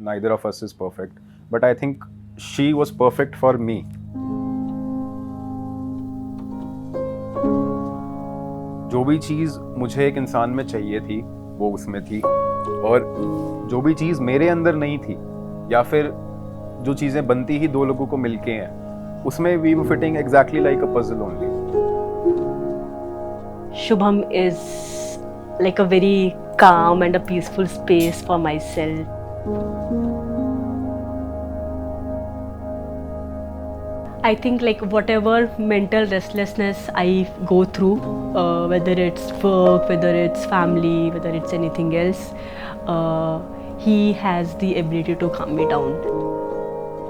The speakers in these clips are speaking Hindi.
neither of us is perfect, but I think she was perfect for me. जो भी चीज़ मुझे एक इंसान में चाहिए थी वो उसमें थी, और जो भी चीज़ मेरे अंदर नहीं थी या फिर जो चीज़ें बनती ही दो लोगों को मिलके हैं उसमें we were fitting exactly like a puzzle only. Shubham is like a very calm and a peaceful space for myself. I think like whatever mental restlessness I go through, whether it's work, whether it's family, whether it's anything else, he has the ability to calm me down.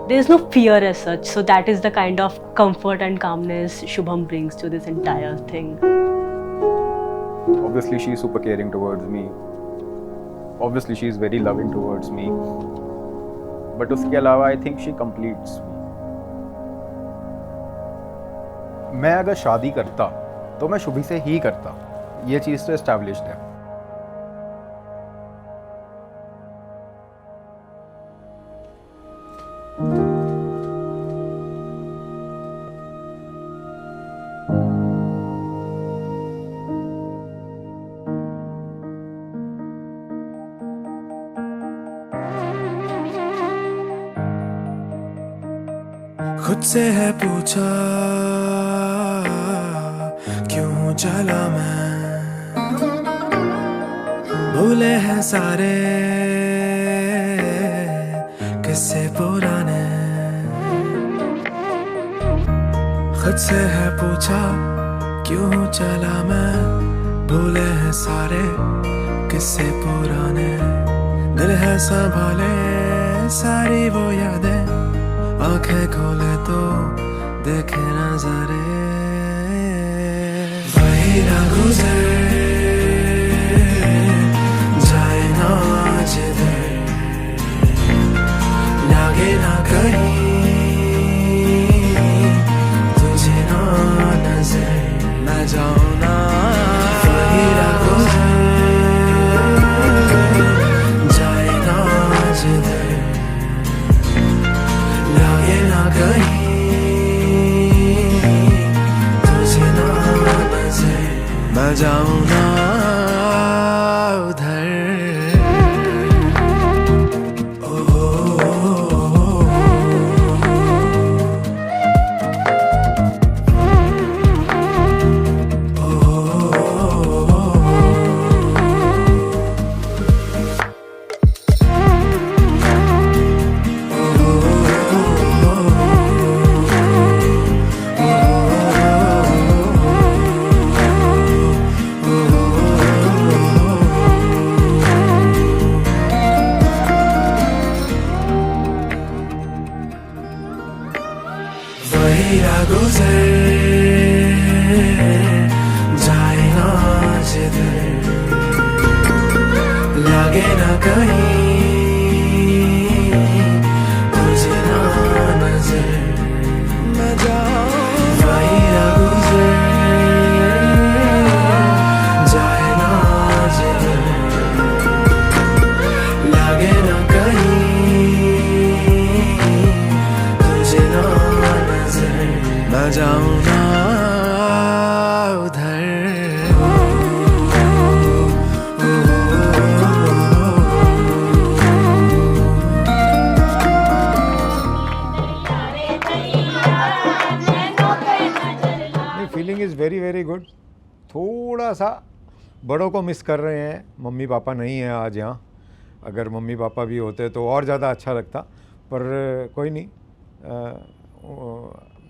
There is no fear as such, so that is the kind of comfort and calmness Shubham brings to this entire thing. Obviously she is super caring towards me, obviously she is very loving towards me, but उसके अलावा I think she completes me. मैं अगर शादी करता तो मैं शुभी से ही करता, ये चीज़ तो एस्टैब्लिश्ड है. खुद से है पूछा क्यों चला मैं, भूले हैं सारे किस्से पुराने. खुद से है पूछा क्यों चला मैं, भूले हैं सारे किस्से पुराने. दिल है संभाले सारी वो यादें, आंखें खोले तो देखे नजारे. वही ना गुजर जाए ना जिधर, लागे ना कहीं तुझे ना नजर, मैं जाऊँ ना. वही ना गुजर जाए ना जिधर, लागे ना कहीं तुझे ना नजर, मैं जाऊँ ना उधर. वही ना गुजर जाए ना जिधर, लागे ना कहीं तुझे ना नजर, मैं जाऊँ. वही ना गुजर जाए ना जिधर, लागे ना कहीं तुझे ना नजर, मैं जाऊँ ना उधर. Feeling is very very good. थोड़ा सा बड़ों को मिस कर रहे हैं, मम्मी पापा नहीं हैं आज यहाँ. अगर मम्मी पापा भी होते तो और ज़्यादा अच्छा लगता, पर कोई नहीं.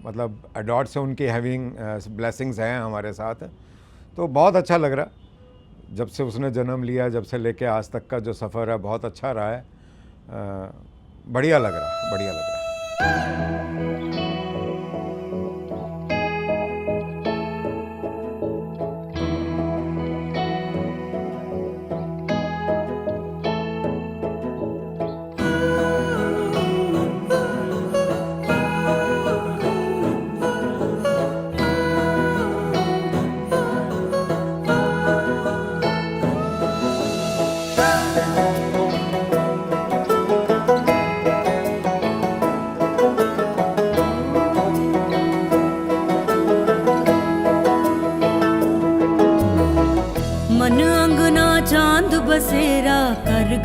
मतलब अडॉट से उनकी हैविंग ब्लेसिंग्स हैं हमारे साथ, तो बहुत अच्छा लग रहा. जब से उसने जन्म लिया, जब से लेके आज तक का जो सफ़र है बहुत अच्छा रहा है. बढ़िया लग रहा, बढ़िया लग रहा.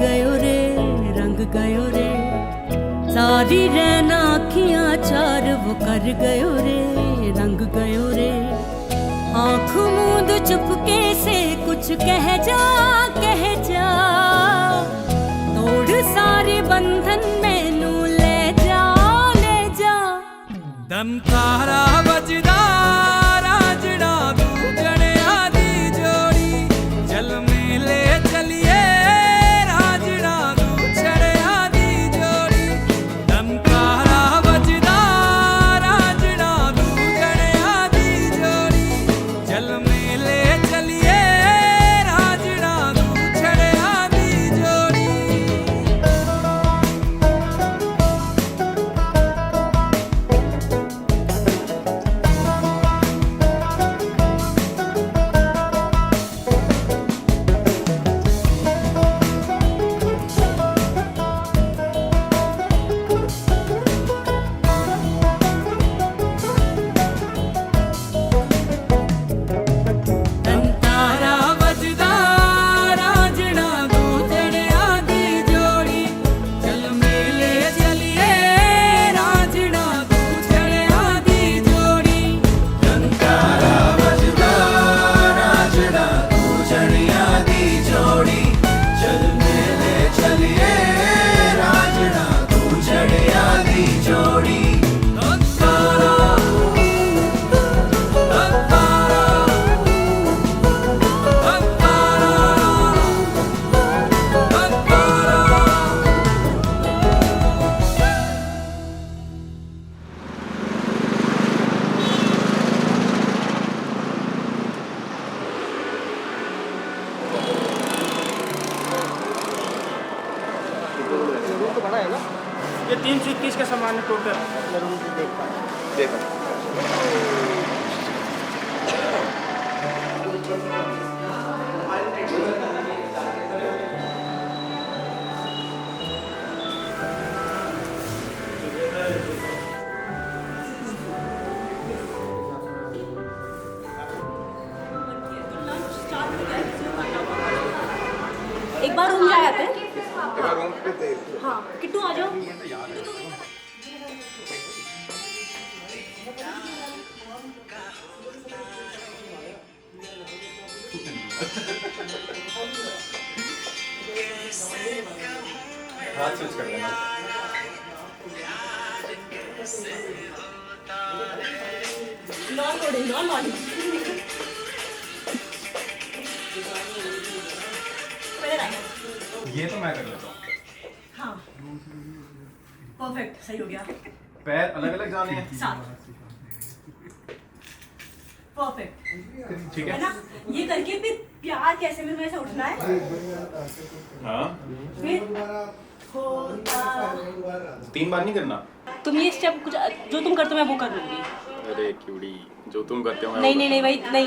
गयो रे रंग गयो रे, सारी रहना अखियां चार वो कर गयो रे रंग गयो रे। आँख मूंद चुपके से कुछ कह जा, तोड़ सारे बंधन मैनू ले जा, ले जा। दमकारा बजदा राजड़ा दूजने आदि जोड़ी, चल मेले चलिए राजड़ा दूजने आदि जोड़ी। दमकारा बजदा राजड़ा दूजने आदि जोड़ी, चल मेले चलिए राजड़ा दूजने आदि जोड़ी। दमकारा बजदा राजड़ा दूजने आदि जोड़ी, चल मेले चलिए राजड़ा दूजने आदि जोड़ी। दमकारा बजदा राजड़ा दूजने आदि जोड़ी, चल मेले चलिए राजड़ा दूजने आदि जोड़ी। ये 321 का सामान है टोटल। देखो एक बार रूम जा आते हैं। हाँ किट्टू आ जाओ। हाथ स्विच कर लेना। Non loading, non loading. ये तो मैं कर लेता हूँ। हाँ परफेक्ट, सही हो गया। पैर अलग अलग जाने हैं। साथ परफेक्ट, ठीक है है ना। ये करके फिर प्यार कैसे में ऐसे उठना है, हाँ फिर होता। 3 बार नहीं करना। तुम ये स्टेप कुछ जो तुम करते हो मैं वो कर लूंगी। अरे क्यूडी, जो तुम करते हो मैं नहीं वो नहीं नहीं भाई नहीं,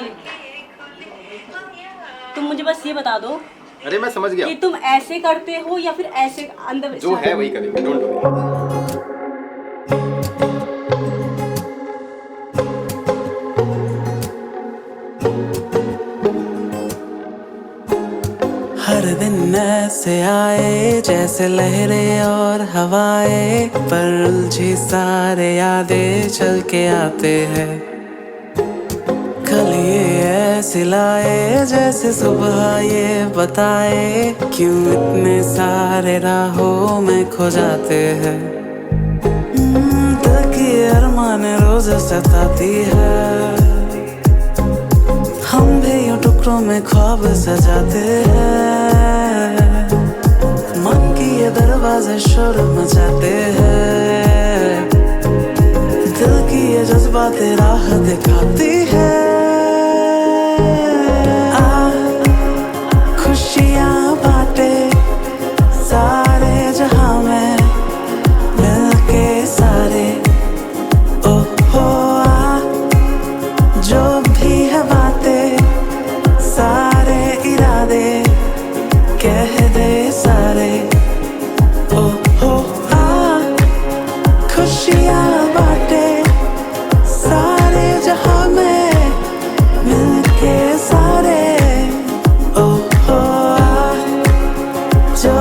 तुम मुझे बस ये बता दो अरे मैं समझ गया, कि तुम ऐसे करते हो या फिर ऐसे अंदर जो है वही करेंगे, डोंट वरी। हर दिन ऐसे आए जैसे लहरें और हवाएं, पर उलझी सारे यादें चल के आते हैं। कल ये ऐसे लाए जैसे सुबह ये बताए, क्यों इतने सारे राहों में खो जाते हैं। दिल की अरमान रोज सताती है, हम भी यूं टुकड़ों में ख्वाब सजाते हैं। मन की ये दरवाजे शोर मचाते हैं, दिल की ये जज्बातें राह दिखाती है। खुशियाँ बांटे सारे जहां में मिलके सारे, ओ हो जो भी है बातें सारे इरादे कह दे सारे, ओ हो खुशियाँ बांटे सारे जहां में मिलके सारे, ओ हो जो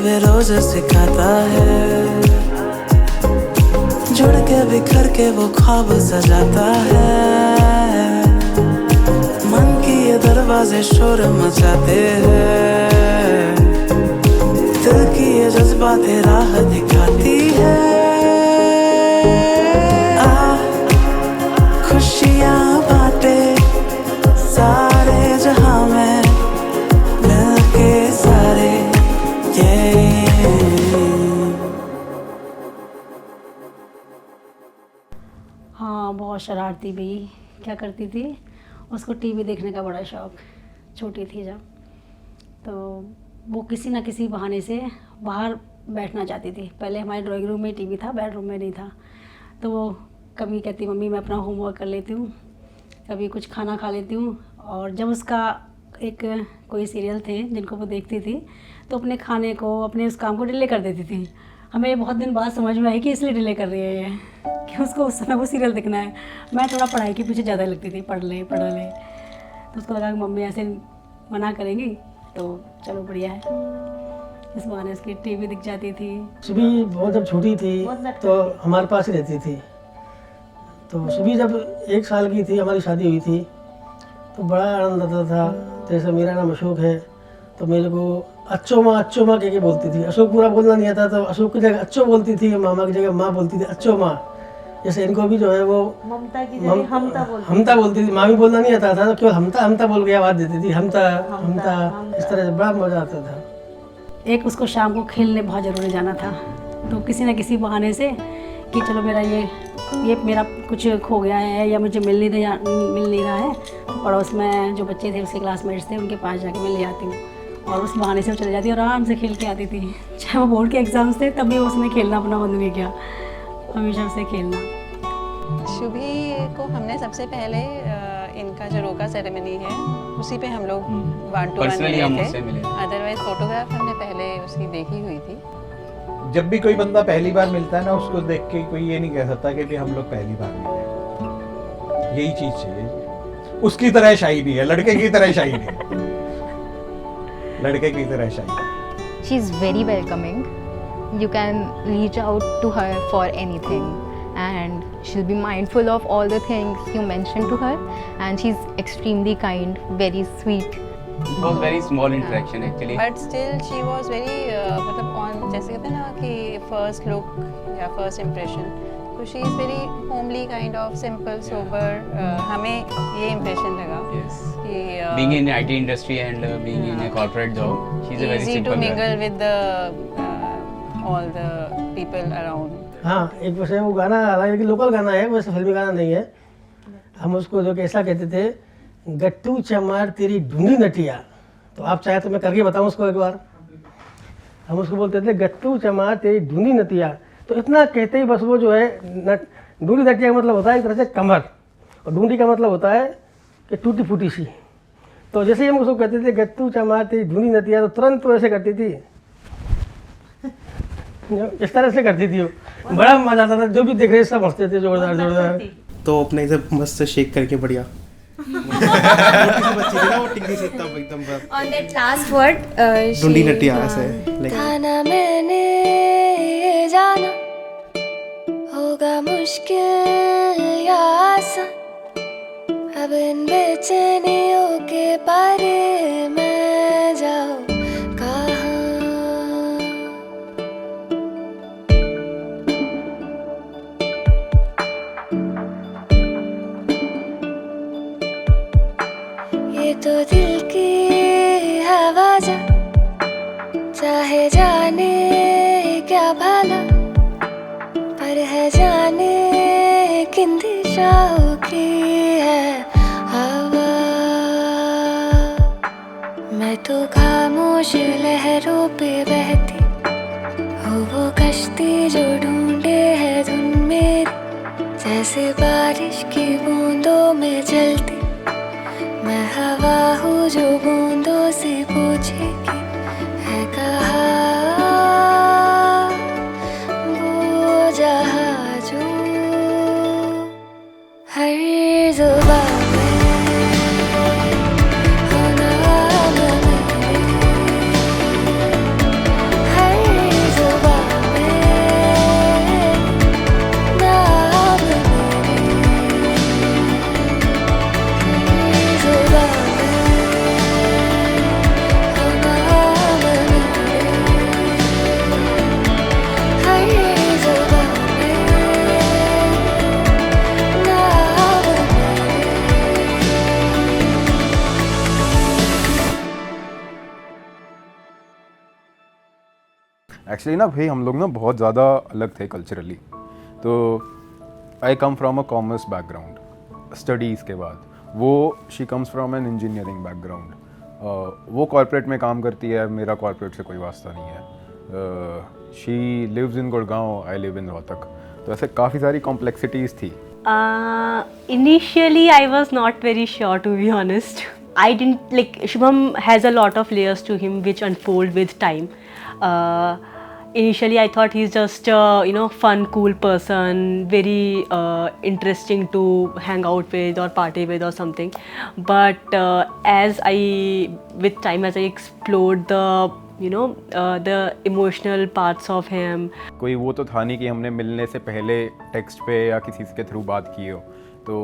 वे रोज सिखाता है, जुड़ के बिखर के वो ख्वाब सजाता है, मन की ये दरवाजे शोर मचाते हैं, दिल की ये जज्बातें राह दिखाती है। खुशियाँ बातें सारे जहां में मिलके सारे ये। हाँ, बहुत शरारती भी। क्या करती थी, उसको टीवी देखने का बड़ा शौक, छोटी थी जब, तो वो किसी ना किसी बहाने से बाहर बैठना चाहती थी। पहले हमारे ड्राइंग रूम में टीवी था, बेडरूम में नहीं था। तो वो कभी कहती मम्मी मैं अपना होमवर्क कर लेती हूँ, कभी कुछ खाना खा लेती हूँ। और जब उसका एक कोई सीरियल थे जिनको वो देखती थी, तो अपने खाने को, अपने उस काम को डिले कर देती थी। हमें बहुत दिन बाद समझ में आई कि इसलिए डिले कर रही है ये, कि उसको उस समय वो सीरियल देखना है। मैं थोड़ा पढ़ाई के पीछे ज़्यादा लगती थी, पढ़ ले। तो उसको लगा कि मम्मी ऐसे मना करेंगी, तो चलो बढ़िया है, इस बहाने उसकी टीवी दिख जाती थी। सुबह बहुत जब छोटी थी तो हमारे पास ही रहती थी। तो सुबह जब 1 साल की थी, हमारी शादी हुई थी, तो बड़ा आनंद आता था। जैसे मेरा नाम अशोक है, तो मेरे को अच्छो माँ कह के बोलती थी। अशोक पूरा बोलना नहीं आता, तो अशोक की जगह अच्छो बोलती थी, मामा की जगह माँ बोलती थी, अच्छो माँ। जैसे इनको भी जो है वो ममता की जगह हमता बोलती थी। माँ भी बोलना नहीं आता था, तो केवल हमता बोल के आवाज़ देती थी, हमता। इस तरह से बड़ा मज़ा आता था। एक उसको शाम को खेलने बहुत ज़रूरी जाना था, तो किसी न किसी बहाने से कि चलो मेरा ये मेरा कुछ खो गया है या मुझे मिल नहीं रहा है, तो पड़ोस में जो बच्चे थे उसके क्लासमेट्स थे, उनके पास जाके मैं ले आती हूँ, और उस बहाने से वो चले जाती और आराम से खेल के आती थी। चाहे वो बोर्ड के एग्ज़ाम्स थे, तभी उसने खेलना अपना बंद नहीं किया, हमेशा उसे खेलना। शुभी को हमने सबसे पहले इनका जो रोका सेरेमनी है उसी पे हम लोग 1-to-1 मिले थे। अदरवाइज फोटोग्राफ हमने पहले उसकी देखी हुई थी। जब भी कोई बंदा पहली बार मिलता है ना, उसको देख के कोई ये नहीं कह सकता कि भी हम लोग पहली बार मिले। यही चीज चाहिए, उसकी तरह शाइनी है, लड़के की तरह शाइनी है, लड़के की तरह shiny. She is very welcoming. You can reach out to her for anything, and she'll be mindful of all the things you mentioned to her, and she's extremely kind, very sweet. It was very small interaction actually. But still she was very मतलब on जैसे कहते हैं ना कि first look या first impression, so she is very homely kind of, simple, sober. हमें ये impression लगा Yes. कि Being in IT industry and being in a corporate job, she's a very easy simple to mingle girl. with the all the people around. हाँ, एक वैसे वो गाना हालांकि लोकल गाना है, वैसे फिल्मी गाना नहीं है। हम उसको जो कैसा कहते थे, गट्टू चमार तेरी ढूंढी नटिया। तो आप चाहे तो मैं करके बताऊं उसको एक बार। हम उसको बोलते थे गट्टू चमार तेरी ढूंढी नटिया। तो इतना कहते ही बस वो जो है, ढूंढी नटिया का मतलब होता है एक तरह से कमर, और ढूंढी का मतलब होता है कि टूटी फूटी सी। तो जैसे ही हम उसको कहते थे गट्टू चमार तेरी ढूंढी नटिया, तो तुरंत तो ऐसे करती थी, इस तरह से करती थी। वो बड़ा मजा आता था, जो भी देख रहे सब हंसते थे, जोरदार। तो अपने इधर मस्त शेक करके बढ़िया On that last word, ढूंढी नटिया ऐसे थाना मैंने ये जाना होगा मुश्किल या आसान, अब इन बेचैनियों के पारे मैं जाऊँ कहाँ। ये तो दिल की हवा जा, चाहे जाने क्या भला, पर है जाने किन दिशाओं की है हवा। मैं तो खामोश लहरों पे बहती हो, वो कश्ती जो ढूंढे है धुन मेरी, जैसे बारिश की बूंदों में चलती। मैं हवा हूँ जो बूंदों से पूछेगी है कहाँ वो जहाजो। हर जुबान में हो नाम मेरे, हर एक्चुअली ना भाई हम लोग ना बहुत ज़्यादा अलग थे कल्चरली। तो I come from a commerce background studies के बाद, वो she comes from an engineering background. वो कॉर्पोरेट में काम करती है, मेरा कॉर्पोरेट से कोई वास्ता नहीं है। She lives in Gurgaon, I live in Rohtak. तो ऐसे काफ़ी सारी कॉम्प्लेक्सिटीज़ थी। Initially, I was not very sure, to be honest. I didn't like Shubham has a lot of layers to him which unfold with time. Initially, I thought he's just fun, cool person, very interesting to hang out with or party with or something. But with time, as I explored the emotional parts of him. कोई वो तो था नहीं कि हमने मिलने से पहले टेक्स्ट पे या किसी के थ्रू बात की हो। तो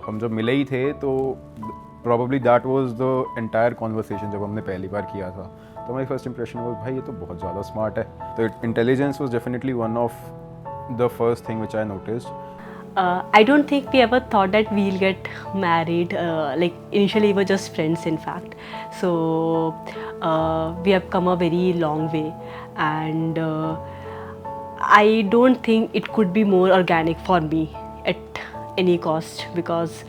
हम जब मिले ही थे तो probably that was the entire conversation जब हमने पहली बार किया था। तो हमारी फर्स्ट इंप्रेशन वो भाई ये तो बहुत ज़्यादा स्मार्ट है। तो intelligence was definitely one of the first thing which I noticed. I don't think we ever thought that we'll get married. Like initially, we were just friends, in fact. So we have come a very long way, and I don't think it could be more organic for me at any cost, because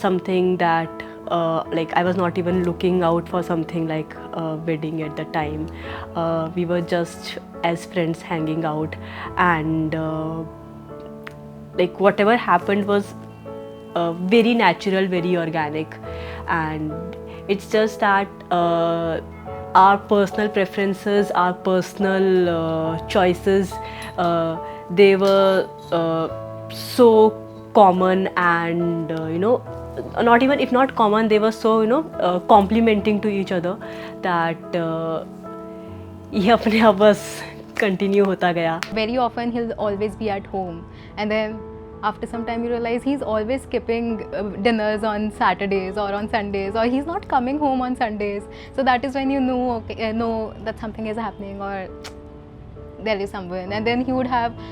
something that like I was not even looking out for something like a wedding at the time. We were just as friends hanging out, and like whatever happened was very natural, very organic, and it's just that our personal preferences, our personal choices, they were so common, and not even if not common, they were so complementing to each other that ये अपने आप बस continue होता गया. Very often he'll always be at home, and then after some time you realize he's always skipping dinners on Saturdays or on Sundays, or he's not coming home on Sundays. So that is when you know that something is happening, or there is someone. And then he would have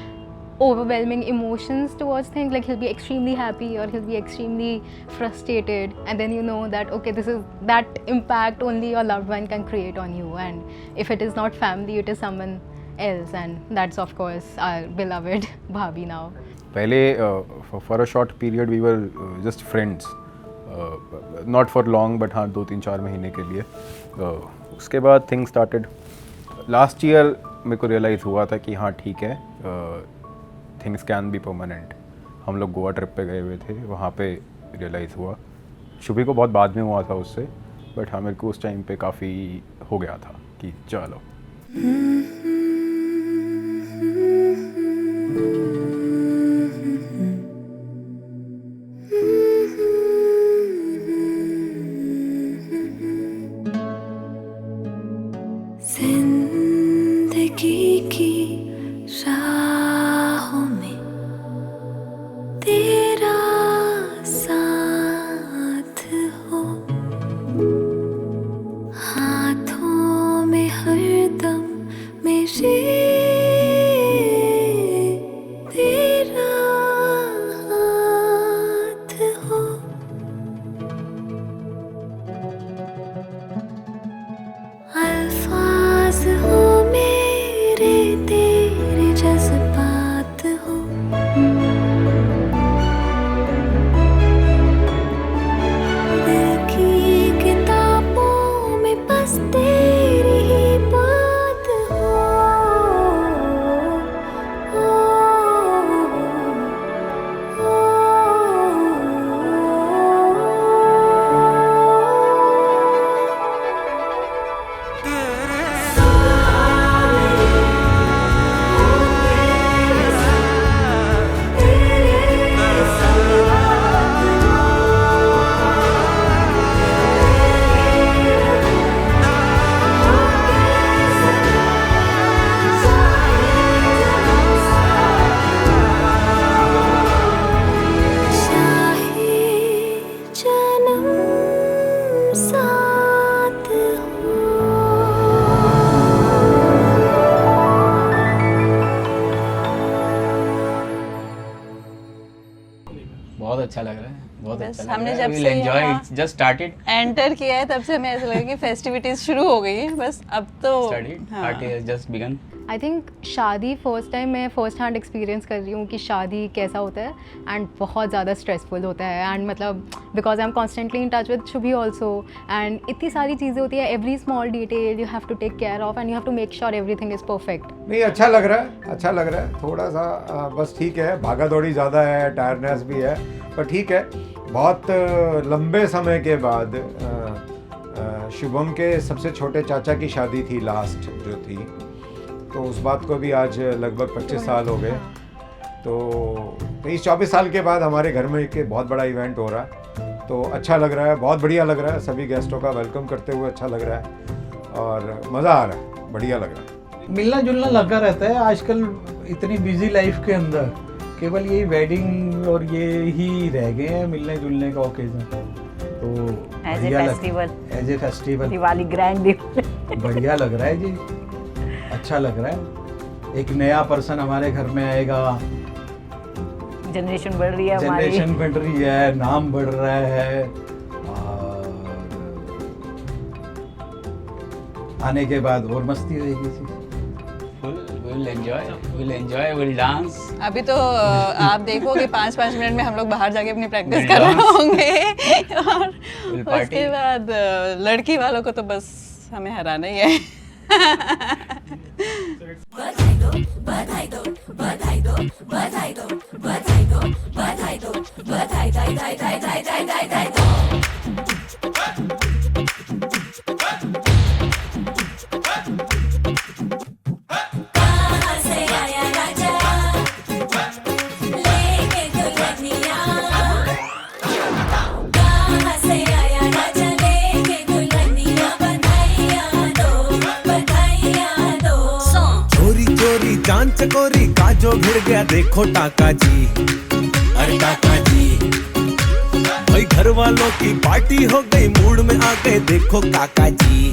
overwhelming emotions towards things, like he'll be extremely happy or he'll be extremely frustrated, and then you know that okay, this is that impact only your loved one can create on you, and if it is not family, it is someone else, and that's of course our beloved Bhabhi now. पहले for a short period we were just friends, not for long, but हाँ 2-3-4 महीने के लिए. उसके बाद things started. Last year मेरे को realize हुआ था कि हाँ ठीक है, things can be permanent. हम लोग गोवा ट्रिप पे गए हुए थे, वहाँ पे realize हुआ. शुभी को बहुत बाद में हुआ था उससे, but हाँ मेरे को उस टाइम पे काफ़ी हो गया था कि चलो. जिंदगी की राहों में तेरा साथ हो, हाथों में हरदम मेरे तेरा हाथ हो. अल्फाज हो मेरे तेरे जज्बात हो, दिल की किताबों में बस तेरी ही बात हो. जन्म साथ हो. बहुत अच्छा लग रहा है, बहुत बस अच्छा लग हमने रहा है. जब We'll से enjoy यहाँ it. Just started. एंटर किया है तब से हमें ऐसा लगा कि फेस्टिविटीज शुरू हो गई है, बस अब तो Started. हाँ. Party has just begun. I think शादी फर्स्ट टाइम मैं फ़र्स्ट हैंड एक्सपीरियंस कर रही हूँ कि शादी कैसा होता है एंड बहुत ज़्यादा स्ट्रेसफुल होता है एंड मतलब because I am constantly in touch with Shubhi also and इतनी सारी चीज़ें होती है every small detail you have to take care of and you have to make sure everything is perfect. नहीं, अच्छा लग रहा है, अच्छा लग रहा है। थोड़ा सा बस ठीक है, भागा दौड़ी ज़्यादा है, टायर्डनेस भी है, पर ठीक है। बहुत लंबे समय के बाद शुभम के सबसे छोटे चाचा की शादी थी लास्ट जो थी, तो उस बात को भी आज लगभग 25 साल हो गए। तो 23-24 साल के बाद हमारे घर में एक बहुत बड़ा इवेंट हो रहा है, तो अच्छा लग रहा है, बहुत बढ़िया लग रहा है। सभी गेस्टों का वेलकम करते हुए अच्छा लग रहा है और मज़ा आ रहा है, बढ़िया लग रहा है। मिलना जुलना लगा रहता है आजकल इतनी बिजी लाइफ के अंदर, केवल यही वेडिंग और ये ही रह गए हैं मिलने जुलने का ओकेजन। तो as a festival Diwali grand बढ़िया लग रहा है जी, अच्छा लग रहा है। एक नया पर्सन हमारे घर में आएगा, जनरेशन बढ़ रही है, जनरेशन बढ़ रही है, नाम बढ़ रहा है और आने के बाद और मस्ती होगी। we'll enjoy, we'll dance. अभी तो आप देखोगे 5-5 मिनट में हम लोग बाहर जाके अपनी प्रैक्टिस कर रहे होंगे और उसके बाद लड़की वालों को तो बस हमें हराना ही है। बधाई दो, बधाई दो, बधाई दो, बधाई दो, बधाई दो, बधाई दो, बधाई दाई दाई दाई दाई दाई दाई दाई दो। चांद चकोरी का जो भिड़ गया देखो टाका जी, अरे टाका जी। भाई घर वालों की पार्टी हो गई, मूड में आ गए देखो काका जी,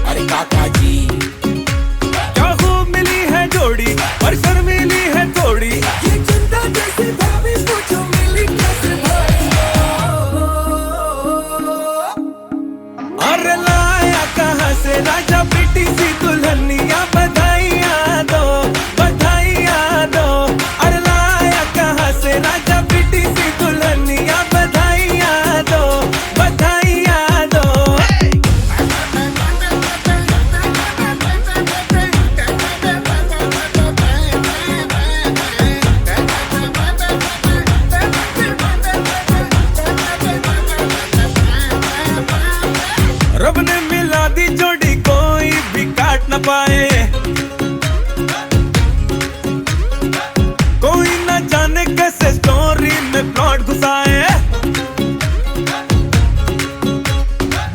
अरे काका जी। क्या खूब मिली है जोड़ी पर शर्मीली है थोड़ी, ये चिंता जैसी भाभी पूछो मिली कैसे भाई। अरे लाया कहाँ से राजा बेटी सी दुल्हनिया, बधाइयाँ दो, बधाइयाँ दो। अरे लाया कहाँ से राजा बेटी सी दुल्हनिया, बधाइयाँ दो, बधाइयाँ दो। रब ने मिला दी जोड़ी, कोई भी काट न पाए, कोई न जाने कैसे स्टोरी में प्लॉट घुसाए।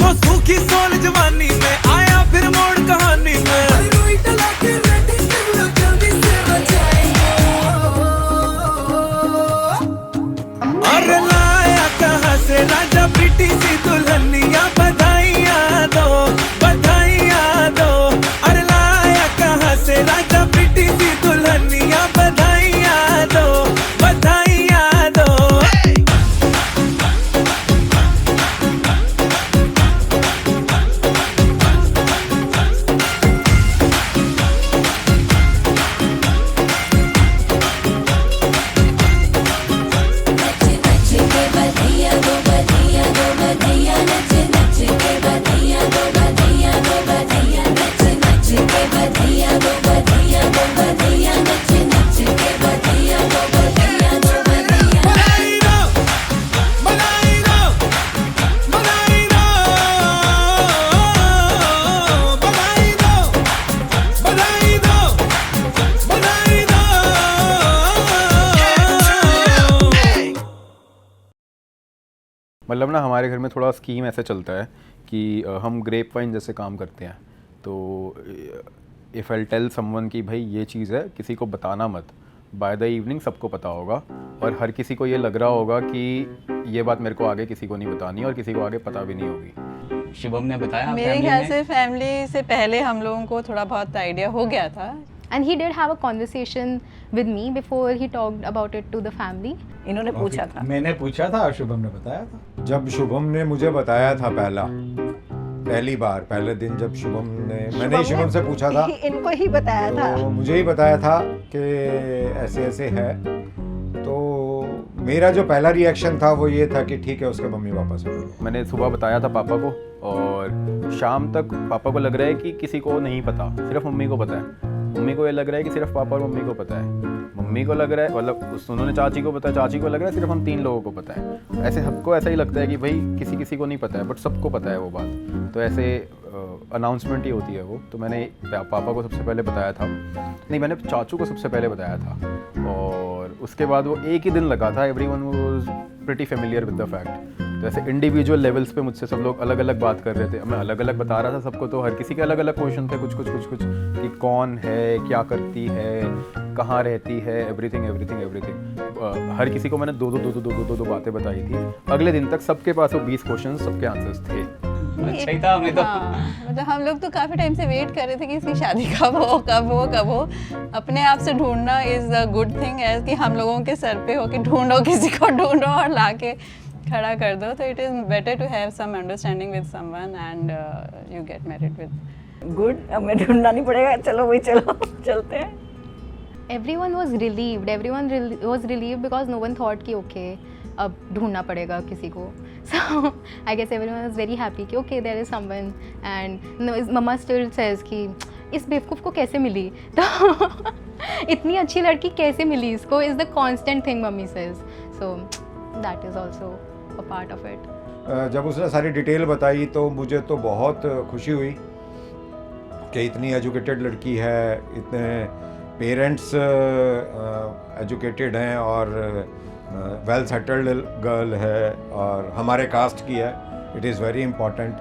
वो सूखी सोल जवानी में आया फिर मोड़ कहानी में। अरे लाया कहाँ से राजा बेटी सी दुल्हनिया, बधाइयाँ दो, बधाइयाँ दो। अरे लाया कहाँ से राजा बेटी सी दुल्हनिया, बधाइयाँ दो, बधाइयाँ दो। मतलब ना हमारे घर में थोड़ा स्कीम ऐसे चलता है कि हम ग्रेप वाइन जैसे काम करते हैं। तो इफ़ आई टेल समवन कि भाई ये चीज़ है, किसी को बताना मत, बाय द इवनिंग सबको पता होगा और हर किसी को ये लग रहा होगा कि ये बात मेरे को आगे किसी को नहीं बतानी और किसी को आगे पता भी नहीं होगी। शुभम ने बताया मेरे ख्याल से फैमिली से पहले हम लोगों को थोड़ा बहुत आइडिया हो गया था। And he did have a conversation with me before he talked about it to the family. इन्होंने पूछा था, मैंने पूछा था और शुभम ने बताया था। जब शुभम ने मुझे बताया था पहला, पहली बार पहले दिन जब शुभम ने मैंने ही शुभम से पूछा था, इनको ही बताया था, तो मुझे ही बताया था कि ऐसे ऐसे है। तो मेरा जो पहला रिएक्शन था वो ये था कि ठीक है उसके मम्मी पापा से बोलो। मैंने सुबह बताया था पापा को और शाम तक पापा को लग रहा है कि किसी को नहीं पता, सिर्फ मम्मी को पता है। मम्मी को ये लग रहा है कि सिर्फ पापा और मम्मी को पता है। मम्मी को लग रहा है, मतलब उन्होंने चाची को पता है, चाची को लग रहा है सिर्फ हम 3 लोगों को पता है। ऐसे सबको ऐसा ही लगता है कि भाई किसी किसी को नहीं पता है, बट सबको पता है वो बात। तो ऐसे अनाउंसमेंट ही होती है वो। तो मैंने पापा को सबसे पहले बताया था, नहीं मैंने चाचू को सबसे पहले बताया था, और उसके बाद वो एक ही दिन लगा था। Everyone was pretty familiar with the fact. तो ऐसे इंडिविजुअल लेवल्स पे मुझसे सब लोग अलग अलग बात कर रहे थे, मैं अलग अलग बता रहा था सबको। तो हर किसी के अलग अलग क्वेश्चन थे, कुछ कि कौन है, क्या करती है, कहाँ रहती है, एवरीथिंग। हर किसी को मैंने दो बातें बताई थी। अगले दिन तक सबके पास वो 20 क्वेश्चन, सबके आंसर्स थे। अच्छा ही था हमें तो। मतलब हम लोग तो काफ़ी टाइम से वेट कर रहे थे कि इसकी शादी कब हो। अपने आप से ढूंढना is a good thing, as कि हम लोगों के सर पे हो कि ढूंढो, किसी को ढूंढो और लाके खड़ा कर दो। तो it is better to have some understanding with someone and you get married with. Good, हमें ढूंढना नहीं पड़ेगा, चलो भाई चलो चलते हैं। Everyone was relieved. Everyone was relieved because no one thought कि okay अब ढूंढना पड़ेगा किसी को. So I guess everyone was very happy कि okay there is someone, and mama still says कि इस बेवकूफ़ को कैसे मिली, तो इतनी अच्छी लड़की कैसे मिली इसको, is the constant thing mummy says. So that is also a part of it. जब उसने सारी डिटेल बताई तो मुझे तो बहुत खुशी हुई कि इतनी एजुकेटेड लड़की है, इतने पेरेंट्स एजुकेटेड हैं और वेल सेटल्ड गर्ल है और हमारे कास्ट की है। It is very important.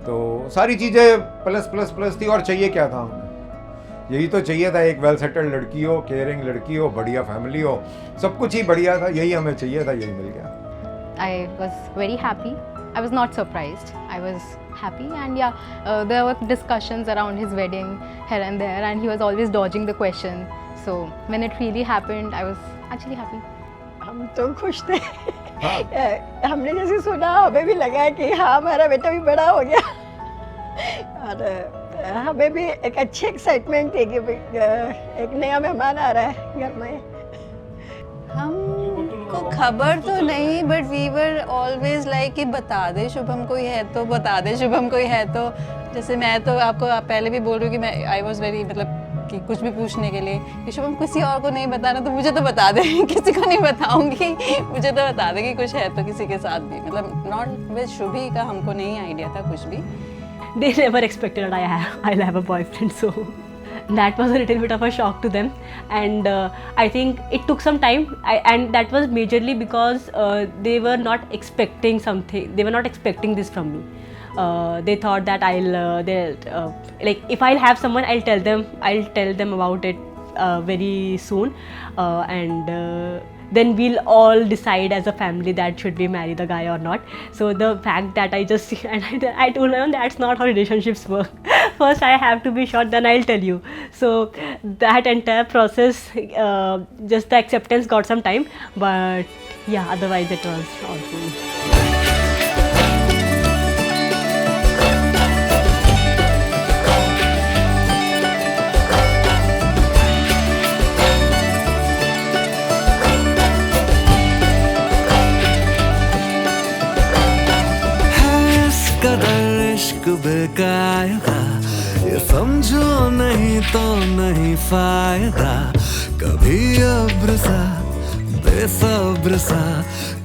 तो सारी चीज़ें प्लस थी, और चाहिए क्या था हमें? यही तो चाहिए था, एक वेल सेटल्ड लड़की हो, केयरिंग लड़की हो, बढ़िया फैमिली हो, सब कुछ ही बढ़िया था, यही हमें चाहिए था, यही मिल गया। I was very happy. I was not surprised. I was happy, and yeah, there were discussions around his wedding here and there, and he was always dodging the question. So when it really happened, I was actually happy. हम तो खुश थे। हमने जैसे सुना हमें भी लगा कि हाँ हमारा बेटा भी बड़ा हो गया, और हमें भी एक अच्छी एक्साइटमेंट थी कि एक नया मेहमान आ रहा है घर में। हमको खबर तो नहीं, but we were always like कि बता दे शुभम कोई है तो, बता दे शुभम कोई है तो। जैसे मैं तो आपको पहले भी बोल रही हूँ कि मैं आई वॉज वेरी, मतलब कि कुछ भी पूछने के लिए कि शुभम किसी और को नहीं बताना तो मुझे तो बता दे, किसी को नहीं बताऊंगी, मुझे तो बता दे कि कुछ है तो किसी के साथ भी। मतलब नॉट विद शुभी का हमको नहीं आइडिया था कुछ भी। They never expected that I'll have a boyfriend, so that was a little bit of a shock to them, and I think it took some time, and that was majorly because they were not expecting something. They were not expecting this from me. They thought that like if I'll have someone, I'll tell them about it very soon, and then we'll all decide as a family that should we marry the guy or not. So the fact that I told them that's not how relationships work. First I have to be sure, then I'll tell you. So that entire process, just the acceptance got some time, but yeah, otherwise it was all cool. इश्क बेकायदा, ये समझो नहीं तो नहीं फायदा। कभी अब्र सा बेसब्र सा,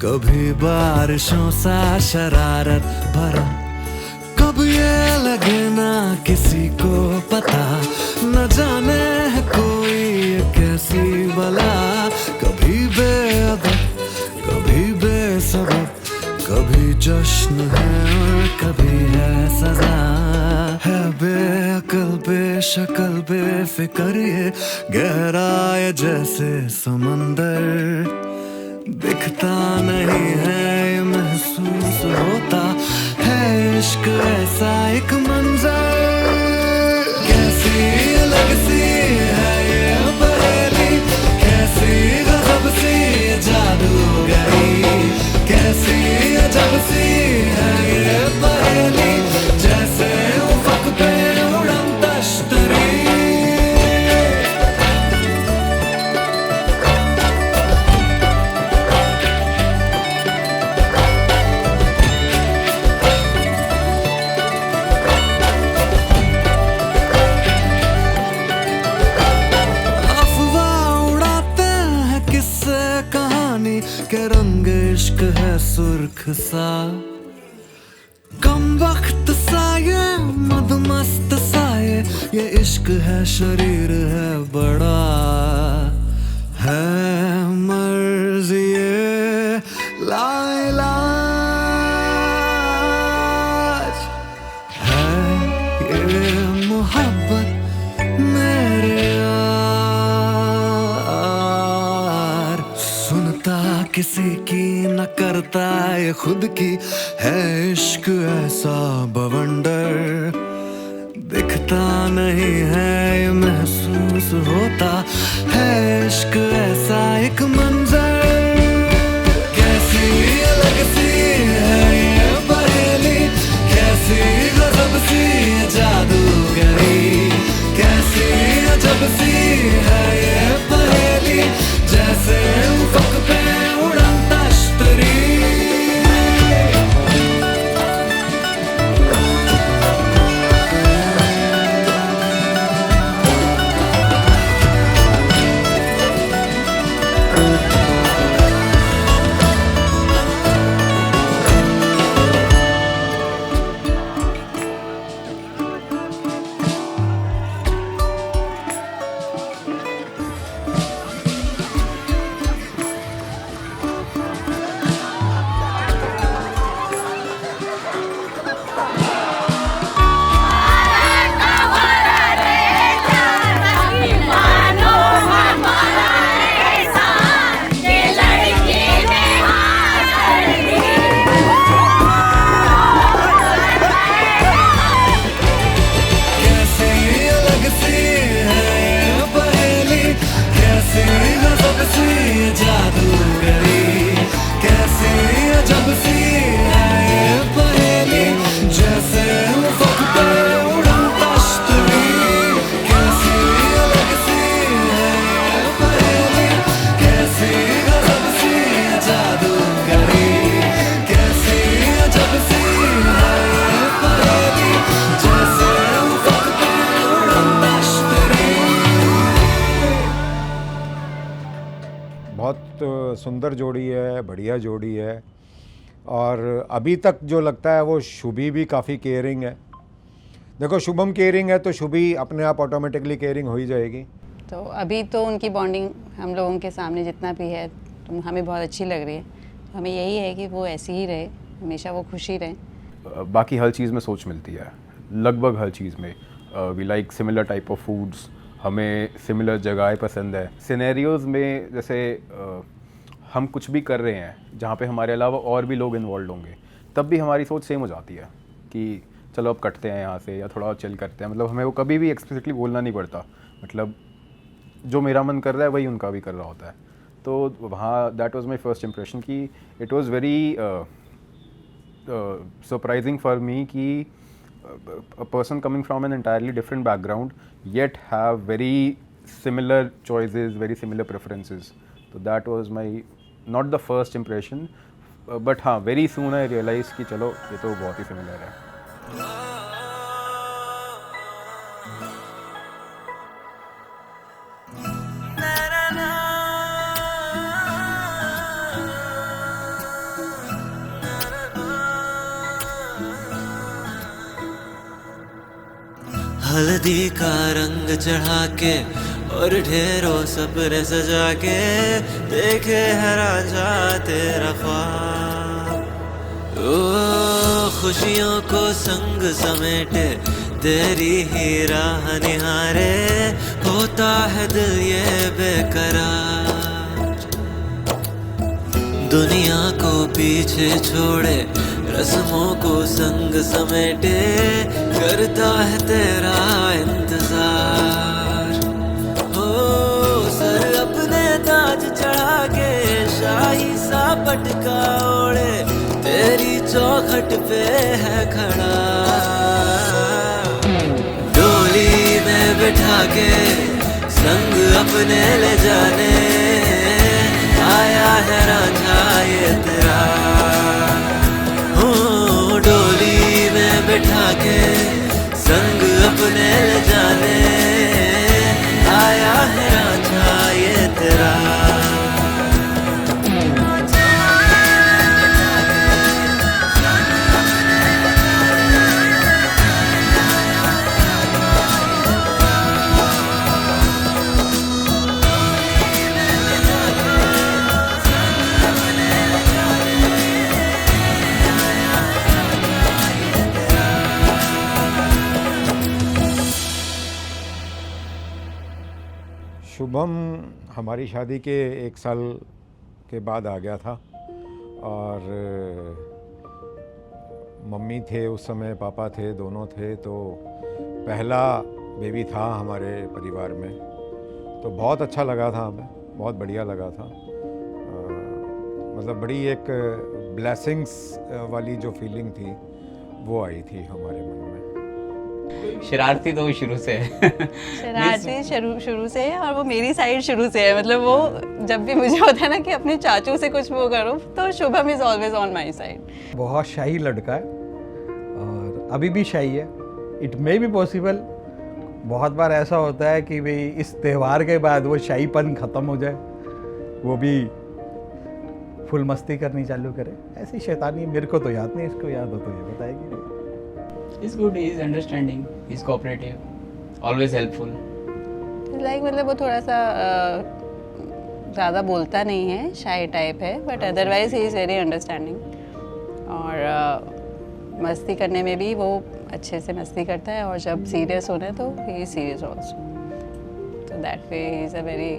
कभी बारिशों सा शरारत भरा, कब ये लगे ना किसी को पता, न जाने है कोई ये कैसी बला। कभी बेअदब कभी बेसबब, कभी जश्न है और कभी है सजा। है बेअक्ल बेशक्ल बेफिक्र ये गहरा है जैसे समंदर, दिखता नहीं है ये महसूस होता है इश्क ऐसा एक मंजर। कैसी अलग सी है ये पहेली, कैसी गजब सी जादूगरी, कैसी अजब सी है ये पहेली, जैसे कहानी के रंग इश्क है सुर्ख सा, कम वक्त सा ये मदमस्त सा ये इश्क है शरीर है बड़ा है मर्ज ये लाइलाज है ये मोहब्बत मेरे यार, सुनता किसी की न करता ये खुद की है इश्क ऐसा बवंडर, दिखता नहीं है महसूस होता है इश्क ऐसा एक मंजर, कैसी अलग सी है ये पहेली, कैसी गजब सी जादूगरी, कैसी अजब सी है ये पहेली, जैसे उफक पे उड़न तश्तरी। सुंदर जोड़ी है, बढ़िया जोड़ी है, और अभी तक जो लगता है वो शुभी भी काफ़ी केयरिंग है। देखो शुभम केयरिंग है तो शुभी अपने आप ऑटोमेटिकली केयरिंग हो ही जाएगी। तो अभी तो उनकी बॉन्डिंग हम लोगों के सामने जितना भी है तो हमें बहुत अच्छी लग रही है, हमें यही है कि वो ऐसी ही रहे, हमेशा वो खुशी रहे। बाकी हर चीज़ में सोच मिलती है, लगभग हर चीज़ में। We like similar type of foods, हमें सिमिलर जगहें पसंद है। सिनेरियोज़ में जैसे हम कुछ भी कर रहे हैं जहाँ पे हमारे अलावा और भी लोग इन्वॉल्व होंगे, तब भी हमारी सोच सेम हो जाती है कि चलो अब कटते हैं यहाँ से या थोड़ा और चिल करते हैं। मतलब हमें वो कभी भी एक्सप्लिसिटली बोलना नहीं पड़ता, मतलब जो मेरा मन कर रहा है वही उनका भी कर रहा होता है। तो वहाँ that was my first impression कि it was very surprising for me कि a person coming from an entirely different background yet have very similar choices, very similar preferences. So that was my not the first impression, but हाँ very soon I realized कि चलो ये तो बहुत ही similar है। हल्दी का रंग चढ़ा के और ढेरों सपने सजा के देखे है राजा तेरा ख्वाब, ओ खुशियों को संग समेटे तेरी ही राह निहारे, होता है दिल ये बेकरार, दुनिया को पीछे छोड़े रस्मों को संग समेटे, करता है तेरा इंतजार, हो सर अपने ताज चढ़ा के शाही सा पटका ओढ़े तेरी चौखट पे है खड़ा, डोली में बिठा के संग अपने ले जाने आया है रांझा ये तेरा, डोली में बिठा के संग अपने ले जाने आया है रांझा ये तेरा। शुभम हमारी शादी के 1 साल के बाद आ गया था और मम्मी थे उस समय, पापा थे, दोनों थे, तो पहला बेबी था हमारे परिवार में। तो बहुत अच्छा लगा था हमें, बहुत बढ़िया लगा था। मतलब बड़ी एक ब्लेसिंग्स वाली जो फीलिंग थी वो आई थी हमारे मन में। शरारती तो शुरू से है। शरारती शुरू से है और वो मेरी साइड शुरू से है। मतलब वो जब भी मुझे होता है ना कि अपने चाचू से कुछ वो करो तो Shubham is always on my side. बहुत शाही लड़का है और अभी भी शाही है। इट मे बी पॉसिबल, बहुत बार ऐसा होता है कि भाई इस त्यौहार के बाद वो शाहीपन ख़त्म हो जाए, वो भी फुल मस्ती करनी चालू करे। ऐसी शैतानी मेरे को तो याद नहीं, इसको याद हो तो ये बताएगी। He's good, he's understanding, he's cooperative, always helpful. Like मतलब वो थोड़ा सा ज़्यादा बोलता नहीं है, शाई टाइप है, but otherwise he is very understanding. और मस्ती करने में भी वो अच्छे से मस्ती करता है और जब सीरियस होना है तो ही इज सीरियस ऑल्सो। तो that way he is a very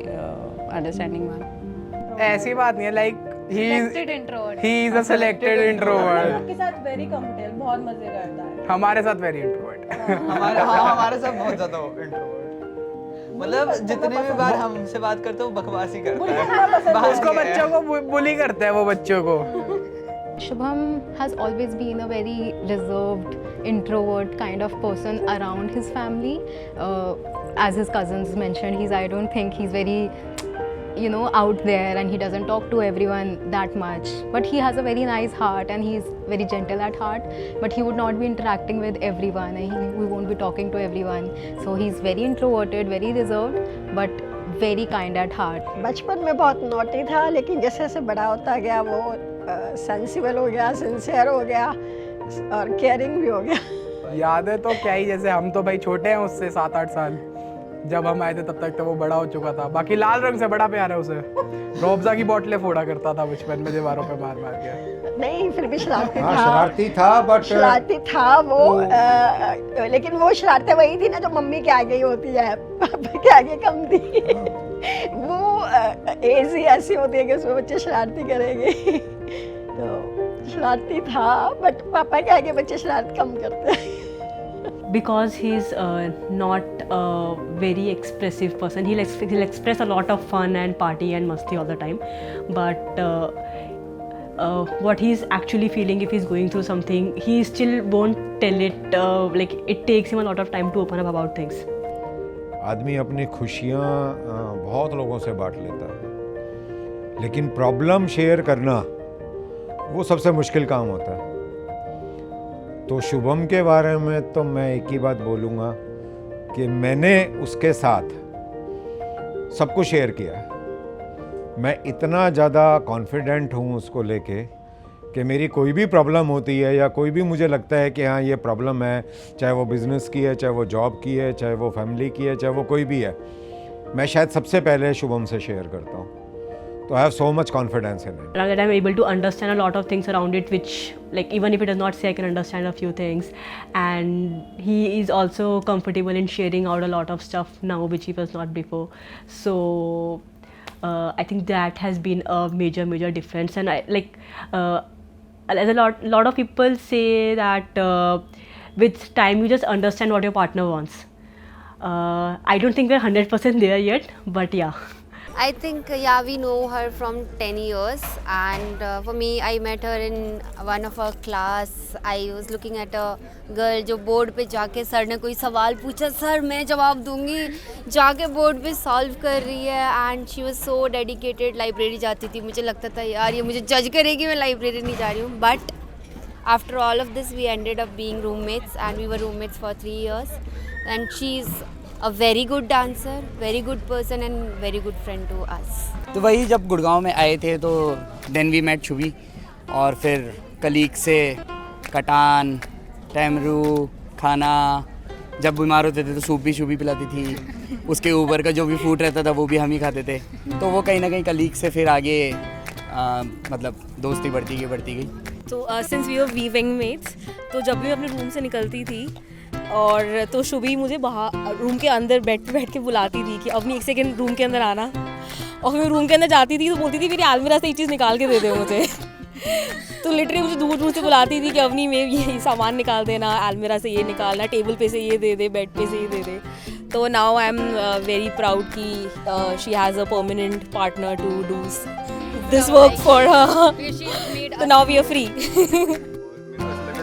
understanding one. ऐसी बात नहीं है, like he is a selected introvert। आपके साथ very comfortable, बहुत मजे करता है। हमारे साथ वेरी इंट्रोवर्ट। हमारे साथ बहुत ज्यादा इंट्रोवर्ट। मतलब जितने भी बार हमसे बात करते हो बकवास ही करता है। उसको बच्चों को बुली करता है वो बच्चों को। Shubham has always been a very reserved, introvert kind of person around his family. As his cousins mentioned, I don't think he's very out there and he doesn't talk to everyone that much, but he has a very nice heart and he's very gentle at heart, but he would not be interacting with everyone and we won't be talking to everyone, so he's very introverted, very reserved, but very kind at heart. बचपन में बहुत नॉटी था, लेकिन जैसे जैसे बड़ा होता गया वो सेंसिबल हो गया, सिंसियर हो गया और केयरिंग भी हो गया। याद है तो क्या ही, जैसे हम तो भाई छोटे हैं उससे 7-8 साल, जब हम आए थे तब तक तो वो बड़ा हो चुका था। बाकी लाल रंग से बड़ा प्यार है उसे। रोब्जा की बोतलें फोड़ा करता था बचपन में दीवारों पे मार मार के। नहीं, फिर भी शरारती था। शरारती था, बट शरारती था वो। लेकिन वो शरारतें वही थी ना जो मम्मी के आगे ही होती है, पापा के आगे कम थी। वो एज ही ऐसी होती है कि उसमें बच्चे शरारती करेंगे। तो शरारती था, बट पापा के आगे बच्चे शरारत कम करते हैं। Because he's not a very expressive person. He'll express a lot of fun and party and masti all the time. But what he's actually feeling, if he's going through something, he still won't tell it. Like it takes him a lot of time to open up about things. आदमी अपनी खुशियाँ बहुत लोगों से बांट लेता है, लेकिन प्रॉब्लम शेयर करना वो सबसे मुश्किल काम होता है। तो शुभम के बारे में तो मैं एक ही बात बोलूँगा कि मैंने उसके साथ सब कुछ शेयर किया है। मैं इतना ज़्यादा कॉन्फिडेंट हूँ उसको लेके कि मेरी कोई भी प्रॉब्लम होती है या कोई भी मुझे लगता है कि हाँ ये प्रॉब्लम है, चाहे वो बिज़नेस की है, चाहे वो जॉब की है, चाहे वो फैमिली की है, चाहे वो कोई भी है, मैं शायद सबसे पहले शुभम से शेयर करता हूँ। So I have so much confidence in it. That I'm able to understand a lot of things around it, which, like, even if he does not say, I can understand a few things. And he is also comfortable in sharing out a lot of stuff now, which he was not before. So I think that has been a major difference. And as a lot of people say that with time you just understand what your partner wants. I don't think we're 100% there yet, but yeah. I think, yeah, we know her from 10 years, and for me, I met her in one of our class. I was looking at a girl जो बोर्ड पे जाके सर ने कोई सवाल पूछा, सर मैं जवाब दूंगी, जाके बोर्ड पे सॉल्व कर रही है, and she was so dedicated. Library जाती थी, मुझे लगता था यार ये मुझे जज करेगी, मैं लाइब्रेरी नहीं जा रही हूँ, but after all of this we ended up being roommates, and we were roommates for 3 years, and she's a very good dancer, very good person and very good friend to us. तो वही जब गुड़गांव में आए थे तो then we met शुभी, और फिर कलीग से कटान, टैमरू, खाना, जब बीमार होते थे तो सूप भी शुभी पिलाती थी, उसके ऊपर का जो भी फूड रहता था वो भी हम ही खाते थे। तो वो कहीं ना कहीं कलीग से फिर आगे मतलब दोस्ती बढ़ती गई। तो since we were weaving mates, तो जब भी मैं अपने रूम से निकलती थी और तो शुभी मुझे बाहर रूम के अंदर बेड पे बैठ के बुलाती थी कि अवनी 1 सेकंड रूम के अंदर आना, और मैं रूम के अंदर जाती थी तो बोलती थी मेरी अलमीरा से ये चीज़ निकाल के दे दे मुझे। तो लिटरली मुझे दूर दूर से बुलाती थी कि अवनी में ये सामान निकाल देना, अलमीरा से ये निकालना, टेबल पे से ये दे दे, बेड पे से ये दे दे। तो now I am very proud कि she has a permanent partner to do this work for her. तो नाउ वी आर फ्री।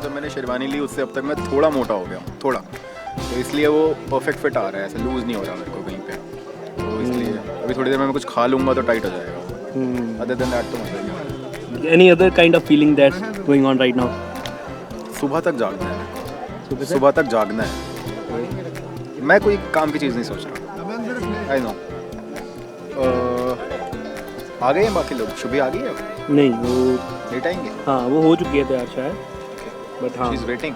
जब मैंने शेरवानी ली उससे अब तक मैं थोड़ा मोटा हो गया हूँ, थोड़ा, तो इसलिए वो परफेक्ट फिट आ रहा है, ऐसे लूज़ नहीं हो रहा मेरे को कहीं पे, तो इसलिए अभी थोड़ी देर में मैं कुछ खा लूँगा तो टाइट हो जाएगा। अदर देन दैट तो मजा नहीं। Any other kind of feeling that's going on right now? सुबह तक जागना है, सुबह तक जागना है। मैं कोई काम की चीज़ नहीं सोच रहा। I know. आ गए हैं बाकी लोग? शुभी आ गई है? नहीं, वो लेट आएंगे। हाँ, वो हो चुकी है तैयार शायद, बट हाँ, शी इज़ वेटिंग।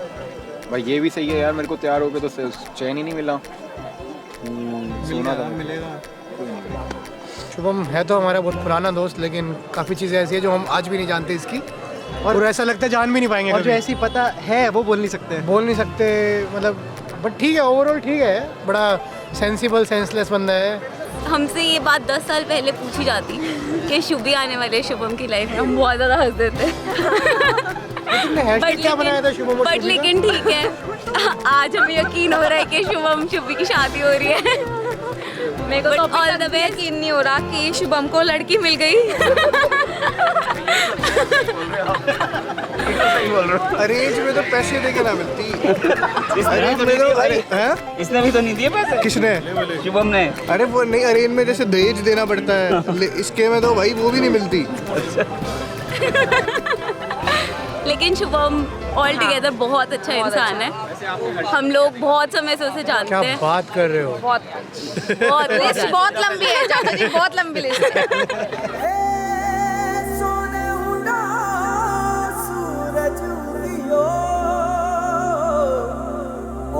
भाई ये भी सही है यार, मेरे को तैयार हो गए तो चैन ही नहीं मिला। सोना था मिलेगा। शुभम है तो हमारा बहुत पुराना दोस्त, लेकिन काफ़ी चीज़ें ऐसी है जो हम आज भी नहीं जानते इसकी, और ऐसा लगता है जान भी नहीं पाएंगे। और जो ऐसी पता है वो बोल नहीं सकते मतलब, बट ठीक है, ओवरऑल ठीक है, बड़ा सेंसिबल सेंसलेस बंदा है। हमसे ये बात 10 साल पहले पूछी जाती कि शुभी आने वाले शुभम की लाइफ में, हम बहुत ज़्यादा हंस देते। बट लेकिन ठीक है, आज हमें यकीन हो रहा है कि शुभम शुभी की शादी हो रही है। मेरे को तो ऑल द बेस्ट यकीन नहीं हो रहा कि शुभम को लड़की मिल गई। अरेंज में तो पैसे देके ना मिलती। इसने भी तो नहीं दिए पैसे। किसने? शुभम ने। अरे वो नहीं, अरेंज में जैसे दहेज देना पड़ता है, इसके में तो भाई वो भी नहीं मिलती। लेकिन शुभम ऑल टुगेदर बहुत अच्छा इंसान है, हम लोग बहुत समय से उसे जानते क्या हैं। बात कर रहे हो? बहुत लिस्ट बहुत लंबी है, जादू जी बहुत लंबी लिस्ट है।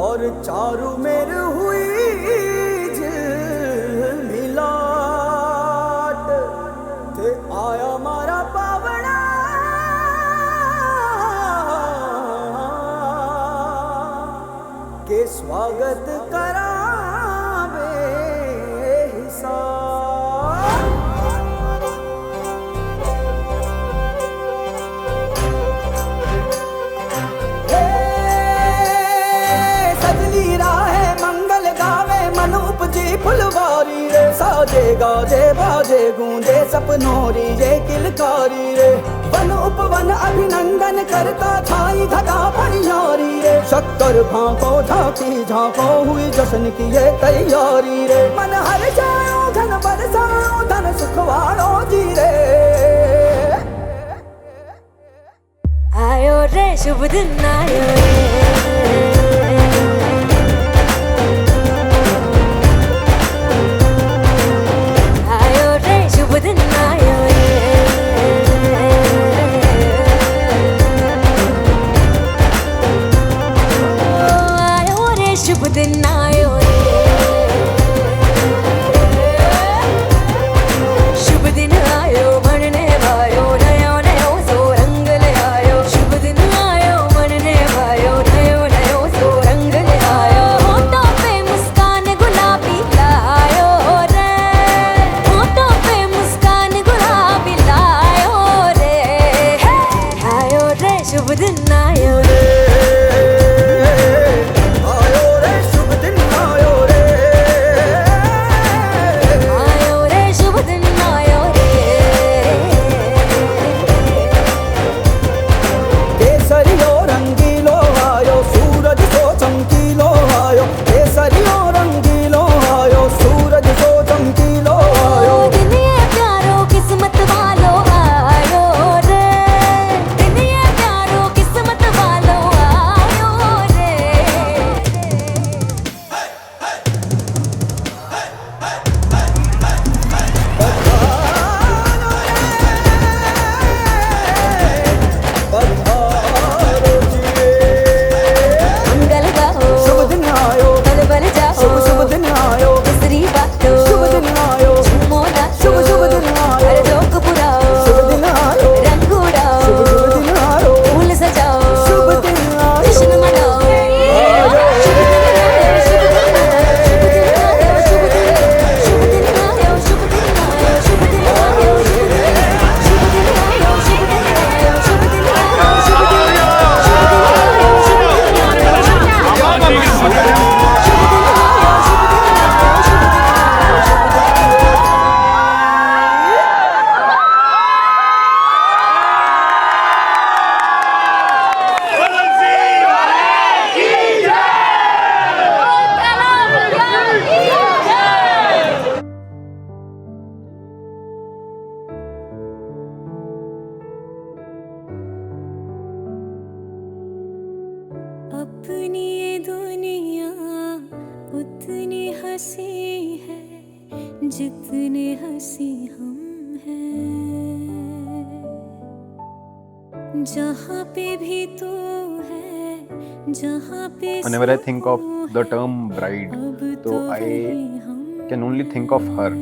और चारू मेर हुई मिलाट ते आया मारा पावना के स्वागत करावे सजली राहे मंगल गावे मन उपजी फुलवारी रे, साजे गाजे बाजे गूंजे सपनोरी रे किलकारी रे, वन उपवन अभिनंदन करता छाई घटा भैयारी रे, शक्कर भांको झांकी झांको हुई जश्न की ये तैयारी रे, मन हर जाओ धन बरसाओ धन सुखवारो जी रे। आयो रे शुभ दिन आयो रे, आयो रे शुभ दिन आयो रे, आयो रे शुभ दिन आयो रे, शुभ दिन आयो बनने वायो नयो नयो सो रंग ले आयो, शुभ दिन आयो बनने वायो नयो नयो सो रंग ले आयो, होठों पे मुस्कान गुलाबी लायो रे, होठों पे मुस्कान गुलाबी लायो रे, आयो रे शुभ दिन आयो रे, आयो रे शुभ दिन आयो रे, आयो रे शुभ दिन आयो रे, केसरियो रंगीलो आयो सूरज सो चमकीलो आयो, केसरियो रंगीलो आयो सूरज सो चमकीलो आयो, दिन ये प्यारो किस्मत वालो आयो रे, दिन ये प्यारो किस्मत अपनी ये दुनिया उतनी हंसी है जितने हंसी हम हैं। जहाँ पे भी तू है, जहाँ पे Whenever I think of the term bride, so I can only think of her.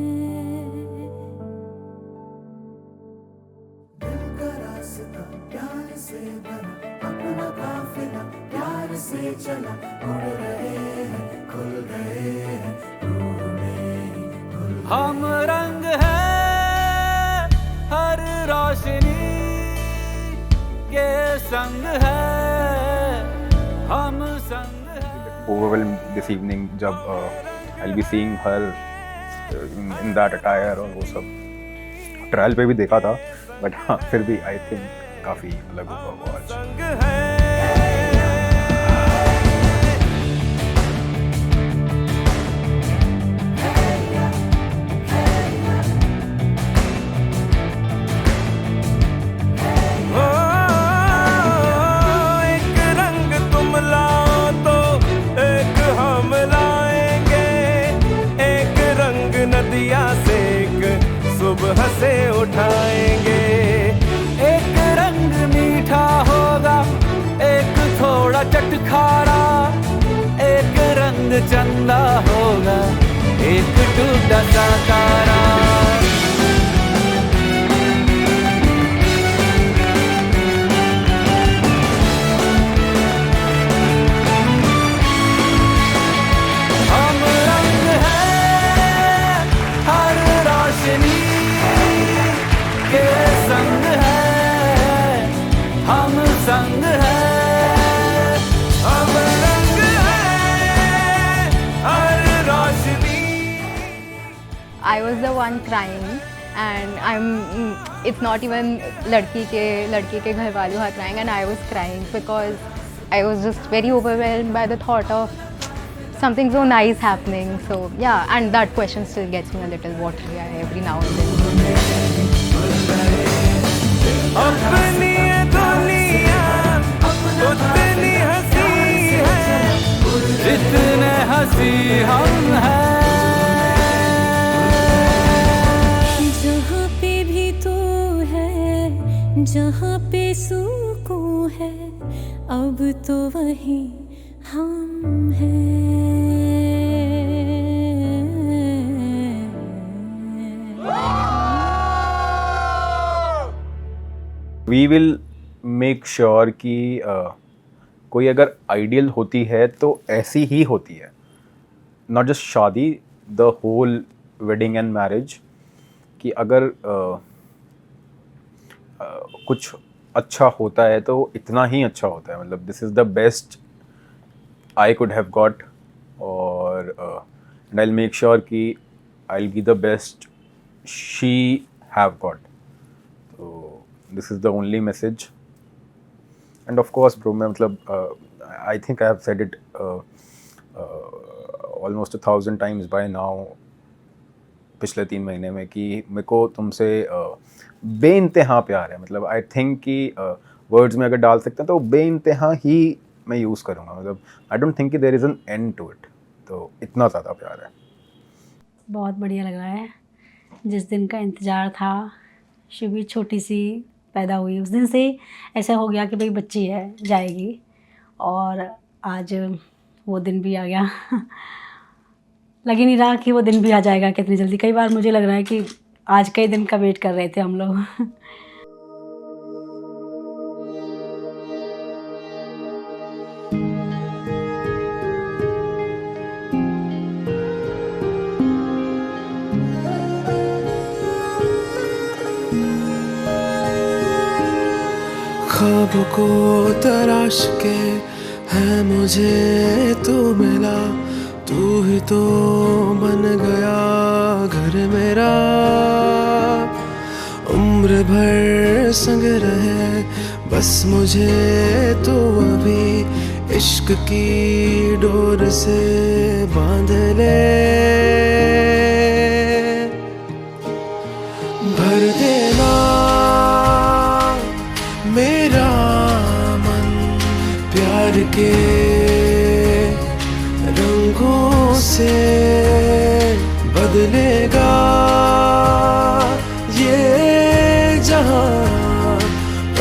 हम रंग है हर रोशनी के संग है, हम संग Overwhelmed this evening जब I'll be seeing her in that attire और वो सब ट्रायल पे भी देखा था, बट हाँ फिर भी I think काफ़ी अलग होगा वो आज। सुबह से उठाएंगे, एक रंग मीठा होगा, एक थोड़ा चटखारा, एक रंग चंदा होगा, एक टूटा सा तारा। हम रंग है हर रोशनी के संग है, हम संग है, हम रंग है हर रोशनी। I was the one crying and it's not even लड़की के घर वालों are crying and I was crying because I was just very overwhelmed by the thought of something so nice happening. So yeah, and that question still gets me a little watery every now and then. अपनी दुनिया उतनी हंसी है जितने हंसी हम हैं। जहाँ पे भी तू है, जहाँ पे सुकून है, अब तो वही हम हैं। We will make sure कि कोई अगर आइडियल होती है तो ऐसी ही होती है, नॉट जस्ट शादी, the whole wedding and marriage, कि अगर कुछ अच्छा होता है तो इतना ही अच्छा होता है, मतलब this is the best I could have got, और and I will make sure कि I will be the best she have got. तो this is the only message, and of course bro मैं मतलब I think I have said it almost 1,000 times by now पिछले 3 महीने में कि मेरे को तुमसे बेइंतहा प्यार है। मतलब I think कि वर्ड्स में अगर डाल सकते हैं तो बेइंतहा ही मैं यूज़ करूँगा, मतलब I don't think कि there is an end to it, तो इतना ज़्यादा प्यार है। बहुत बढ़िया लग रहा है। जिस दिन का इंतज़ार था, शुभी छोटी सी पैदा हुई, उस दिन से ऐसा हो गया कि भाई बच्ची है, जाएगी, और आज वो दिन भी आ गया। लग ही नहीं रहा कि वो दिन भी आ जाएगा कितनी जल्दी। कई बार मुझे लग रहा है कि आज कई दिन का वेट कर रहे थे हम लोग। ख्वाबों को तराश के है मुझे तू मिला, तू ही तो बन गया घर मेरा। उम्र भर संग रहे बस मुझे तू अभी इश्क की डोर से बांध ले। भर देना मेरा मन प्यार के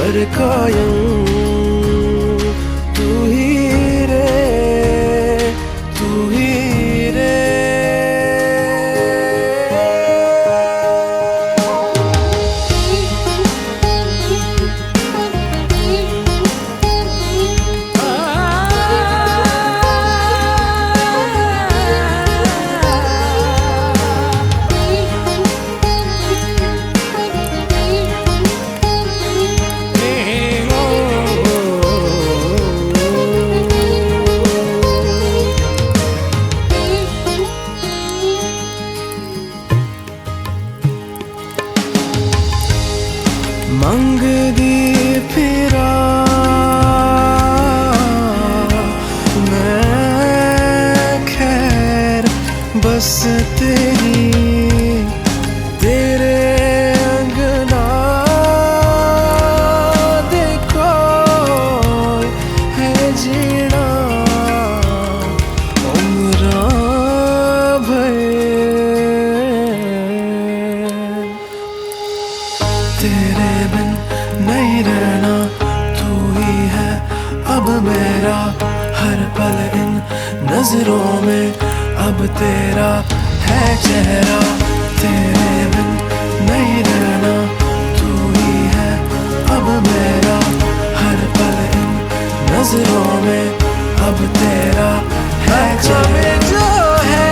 पर कायम तू ही रे, तू ही रे। मंगदी फिरा मैं खैर बस तेरी, तेरे अंगना देखो है जीना उम्रा भर। तेरे बिन नहीं रहना, तू ही है अब मेरा हर पल इन नजरों में, अब तेरा है चेहरा। तेरे बिन नहीं रहना, तू ही है अब मेरा हर पल इन नजरों में, अब तेरा है चेहरा। जो है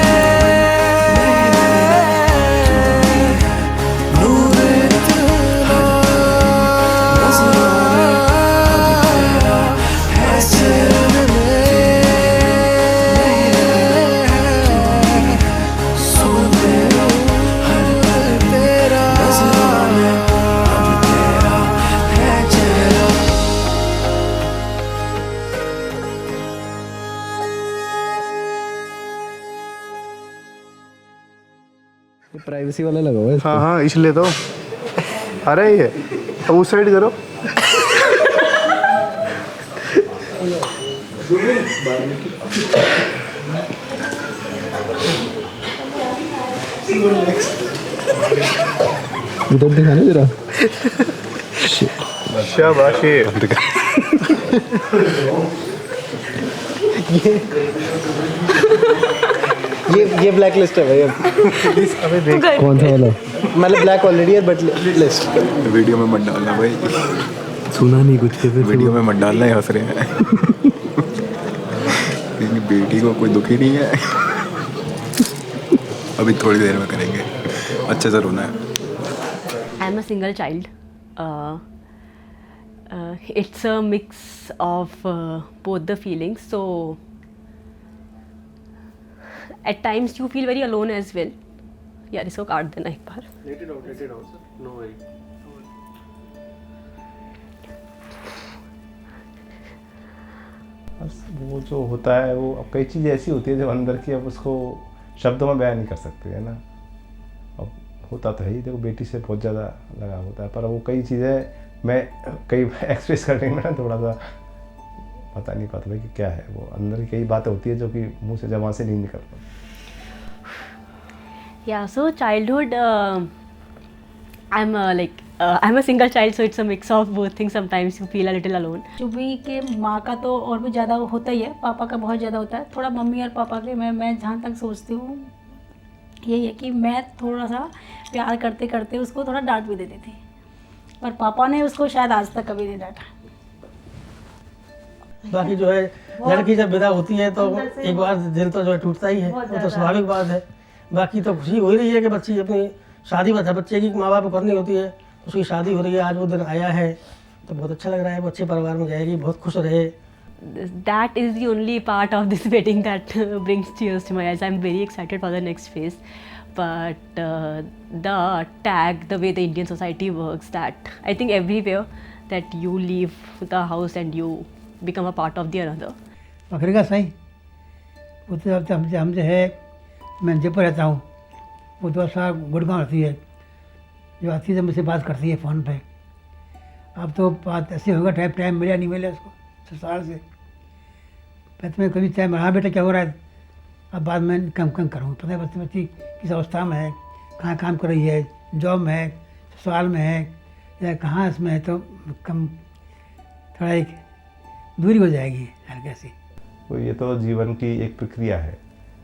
प्राइवेसी वाला लगा हुआ है। हाँ हाँ इसलिए तो अरे ये अब उस साइड करो। उधर दिखाना जरा। शाबाश। ये ब्लैक लिस्ट है भाई। अबे देख कौन सा वाला? मतलब ब्लैक ऑलरेडी है बट लिस्ट। वीडियो में मत डालना भाई, सुना नहीं कुछ के फिर वीडियो में मत डालना, ये हंस रहे हैं। क्योंकि बेटी को कोई दुखी नहीं है। अभी थोड़ी देर में करेंगे, अच्छे से रोना है। I'm a single child. It's a mix of both the feelings. So at times you feel very alone as well. यार इसको काट देना एक बार। Let it out, sir. No worry. बस वो जो होता है वो, अब कई चीज़ें ऐसी होती है जो अंदर की अब उसको शब्दों में बयान नहीं कर सकते, है ना। अब होता तो है ही, देखो बेटी से बहुत ज़्यादा लगाव होता है, पर वो कई चीज़ें मैं कई एक्सप्रेस करने में ना थोड़ा सा पता नहीं पाता कि क्या है, वो अंदर की कई बातें होती है जो कि मुंह से ज़बान से नहीं निकल पाती। Yeah, so childhood, I'm I'm a single child, so it's a mix of both things. Sometimes you feel a little alone. Chubby के माँ का तो और भी ज़्यादा होता ही है, पापा का बहुत ज़्यादा होता है। थोड़ा मम्मी और पापा के मैं जहाँ तक सोचती हूँ यही है कि मैं थोड़ा सा प्यार करते करते उसको थोड़ा डांट भी देती थी, पर पापा ने उसको शायद आज तक कभी नहीं डांटा। बाकी जो है लड़की जब विदा होती है तो एक बार दिल तो जो है टूटता ही है, वो तो स्वाभाविक बात है। बाकी तो खुशी हो ही रही है कि बच्ची अपनी शादी बच्चे की माँ बाप को करनी होती है, उसकी शादी हो रही है, आज वो दिन आया है तो बहुत अच्छा लग रहा है। वो अच्छे परिवार में जाएगी, बहुत खुश रहे। That is the only part of this wedding that brings tears to my eyes. I'm very excited for the next phase, but the tag, the way the Indian society works, that I think everywhere that you leave the house and you become a part of the another. पकड़ेगा सही। वो तो हम जो है, मैं जयपुर रहता हूँ, वो 2 साल गुड़गांव रहती है, जो आती है मुझसे बात करती है फ़ोन पे। अब तो बात ऐसे होगा, टाइम मिला नहीं मिला उसको ससुराल से। मैं तुम्हें कभी टाइम, हाँ बेटा क्या हो रहा है, अब बाद में कम करूँ। पता है बच्ची किस अवस्था में है, कहाँ काम कर रही है, जॉब में है, ससुराल में है, या कहाँ इसमें है तो कम थोड़ा एक दूरी हो जाएगी हल्की सी। तो ये तो जीवन की एक प्रक्रिया है,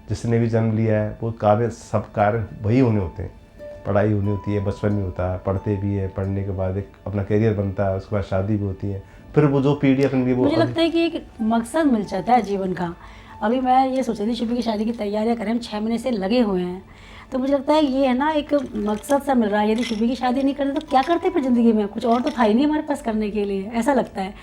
जिसने भी जन्म लिया है वो कार्य, सब कार्य वही होने होते हैं। पढ़ाई होनी होती है, बचपन में होता है, पढ़ते भी है, पढ़ने के बाद एक अपना करियर बनता है, उसके बाद शादी भी होती है, फिर वो जो पीढ़ी अपनी वो मुझे लगता है कि एक मकसद मिल जाता है जीवन का। अभी मैं ये सोच रही थी शुभी की शादी की तैयारियां करें, हम 6 महीने से लगे हुए हैं, तो मुझे लगता है ये है ना एक मकसद सा मिल रहा है। यदि शुभी की शादी नहीं करते तो क्या करते फिर ज़िंदगी में, कुछ और तो था ही नहीं हमारे पास करने के लिए, ऐसा लगता है।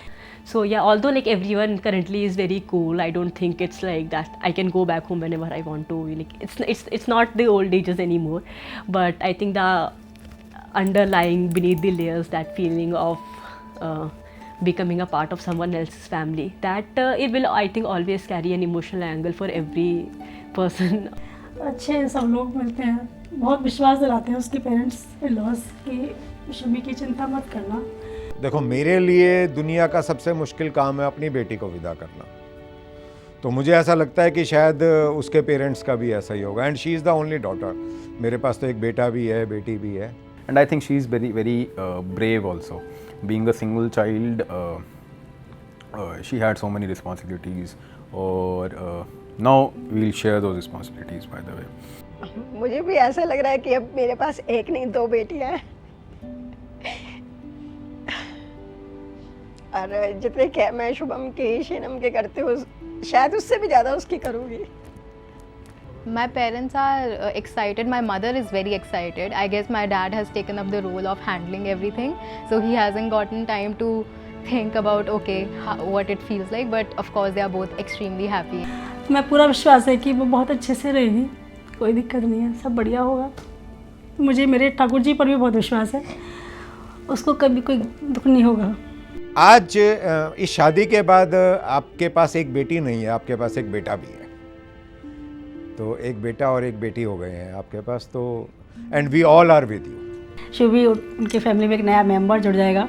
So yeah, although like everyone currently is very cool, I don't think it's like that I can go back home whenever I want to. Like it's not the old ages anymore, but I think the underlying beneath the layers, that feeling of becoming a part of someone else's family, that it will, I think, always carry an emotional angle for every person. अच्छे सब लोग मिलते हैं, बहुत विश्वास दिलाते हैं उसके पेरेंट्स लॉस की शुभी की चिंता मत करना। देखो, मेरे लिए दुनिया का सबसे मुश्किल काम है अपनी बेटी को विदा करना, तो मुझे ऐसा लगता है कि शायद उसके पेरेंट्स का भी ऐसा ही होगा। And she is the only daughter, मेरे पास तो एक बेटा भी है, बेटी भी है। And I think she is very very brave also, being a single child, she had so many responsibilities, और now we will share those responsibilities by the way. मुझे भी ऐसा लग रहा है कि अब मेरे पास एक नहीं 2 बेटियां हैं, और जितने क्या मैं शुभम की शीनम के करते हो शायद उससे भी ज़्यादा उसकी करूँगी। My parents are excited. My mother is very excited. I guess my dad has taken up the role of handling everything, so he hasn't gotten time to think about what it feels like. But of course, they are both extremely happy. मैं पूरा विश्वास है कि वो बहुत अच्छे से रहेगी, कोई दिक्कत नहीं है, सब बढ़िया होगा। मुझे मेरे ठाकुर जी पर भी बहुत विश्वास है, उसको कभी कोई दुख नहीं होगा। आज इस शादी के बाद आपके पास एक बेटी नहीं है, आपके पास एक बेटा भी है, तो एक बेटा और एक बेटी हो गए हैं आपके पास, तो and we all are with you. Shubhi उनकी फैमिली में एक नया मेंबर जुड़ जाएगा,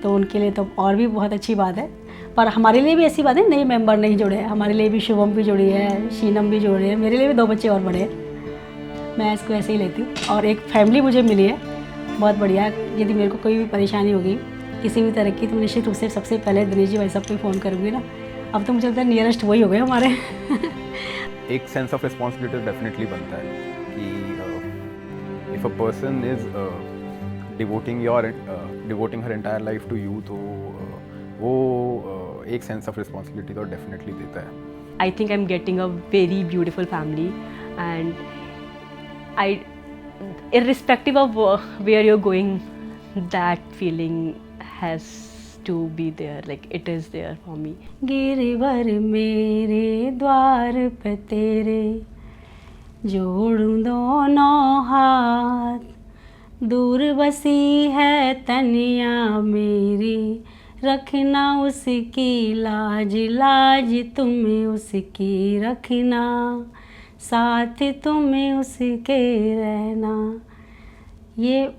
तो उनके लिए तो और भी बहुत अच्छी बात है। पर हमारे लिए भी ऐसी बात है, नए मेंबर नहीं जुड़े हैं, हमारे लिए भी शुभम भी जुड़ी है, शीनम भी जुड़ रही है, मेरे लिए भी 2 बच्चे और बड़े हैं, मैं इसको ऐसे ही लेती हूँ। और एक फैमिली मुझे मिली है बहुत बढ़िया। यदि मेरे को कोई भी परेशानी होगी किसी भी तरह की, तो निश्चित रूप से सबसे पहले दिनेश जी भाई साहब को फ़ोन करूँगी ना। अब तो मुझे लगता है नियरेस्ट वही हो गए हमारे। एक सेंस ऑफ रिस्पॉन्सिबिलिटी डेफिनेटली बनता है कि if a person is devoting her entire life to you, तो वो एक सेंस ऑफ रिस्पॉन्सिबिलिटी तो डेफिनेटली देता है। I think I'm getting a very beautiful family, and irrespective of where you're going, that feeling has to be there, like it is there for me. Girwar मेरे द्वार पे तेरे जोड़ूं दोनों हाथ, दूर बसी है तनिया मेरी, रखना उसकी लाज, लाज तुम्हें उसकी रखना, साथ तुम्हें उसके रहना। ये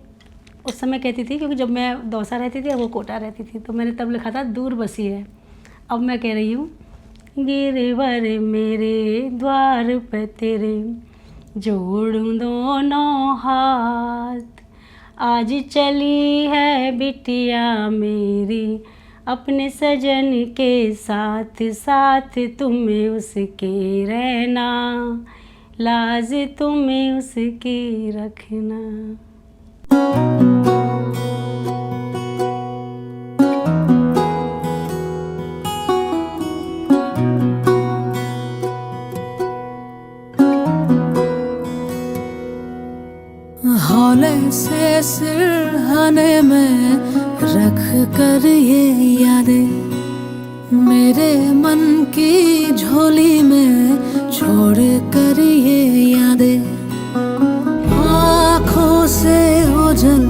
उस समय कहती थी, क्योंकि जब मैं दौसा रहती थी, वो कोटा रहती थी, तो मैंने तब लिखा था दूर बसी है। अब मैं कह रही हूँ गिरवर मेरे द्वार पे तेरे जोड़ूं दोनों हाथ, आज चली है बिटिया मेरी अपने सजन के साथ, साथ तुम्हें उसके रहना, लाज तुम्हें उसकी रखना। हौले से सिरहाने में रख कर ये यादें, मेरे मन की झोली में छोड़ कर ये यादें, आँखों से ओझल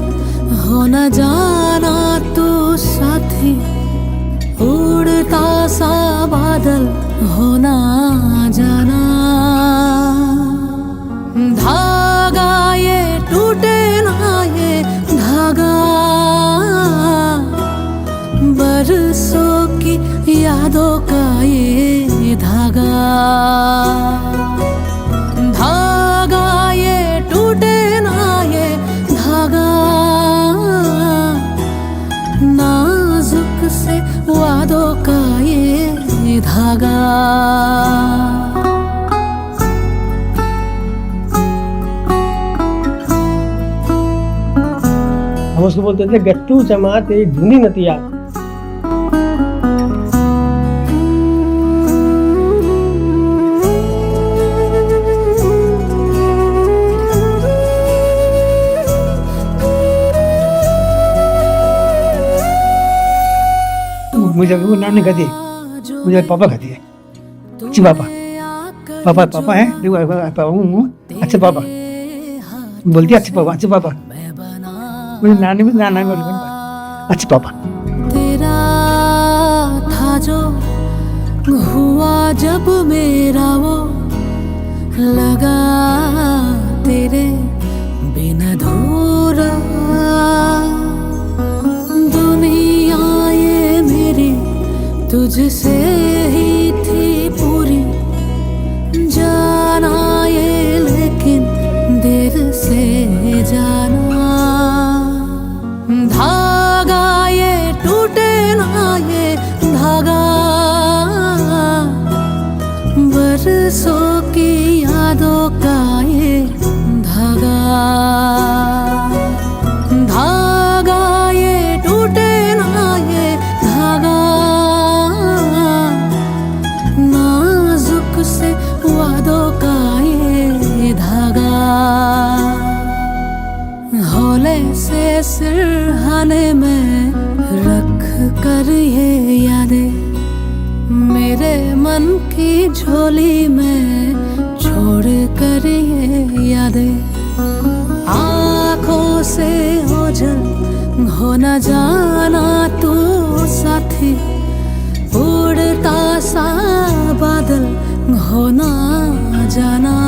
हो न जाना तू साथी, उड़ता सा बादल हो ना जाना, धागा ये टूटे ना ये धागा, बरसों की यादों का ये धागा, धागा ये टूटे ना ये धागा, वादों का ये धागा। हम उसको बोलते थे गट्टू चमा तेरी ढूंढी नतिया। मुझे वो नानी कहती है, मुझे पापा कहती है, अच्छी पापा पापा पापा है, अच्छा पापा बोलती है, अच्छे पापा अच्छे पापा। मुझे नानी भी नाना बोल अच्छे पापा। तेरा था जो हुआ जब मेरा वो लगा तेरे बिन अधूरा। दुनिया ये मेरी तुझसे ही थी पूरी, जाना ये लेकिन देर से जाना। धागा ये टूटे ना ये धागा, बरसों की यादों का ये धागा। धागा ये टूटे ना ये धागा, नाजुक से वादों का ये धागा। हौले से सिरहाने में रख कर ये यादें, मेरे मन की झोली में छोड़ कर ये यादें। आँखों से ओझल हो न जाना तू साथी, उड़ता सा बादल हो न जाना।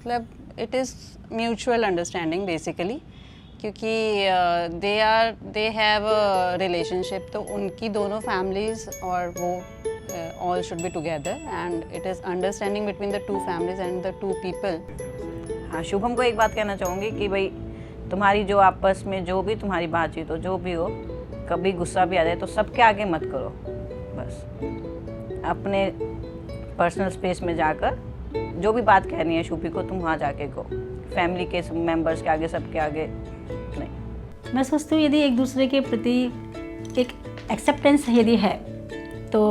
मतलब it is mutual understanding basically, क्योंकि दे हैव अ रिलेशनशिप, तो उनकी दोनों फैमिलीज़ और वो all should be together and it is understanding between the two families and the two people. हाँ, शुभम को एक बात कहना चाहूँगी कि भाई तुम्हारी जो आपस में जो भी तुम्हारी बातचीत हो, जो भी हो, कभी गुस्सा भी आ जाए तो सबके आगे मत करो। बस अपने पर्सनल स्पेस में जाकर जो भी बात कहनी है शुभी को, तुम वहाँ जाके कहो, फैमिली के मेंबर्स के आगे, सबके आगे नहीं। मैं सोचती हूँ यदि एक दूसरे के प्रति एक एक्सेप्टेंस यदि है तो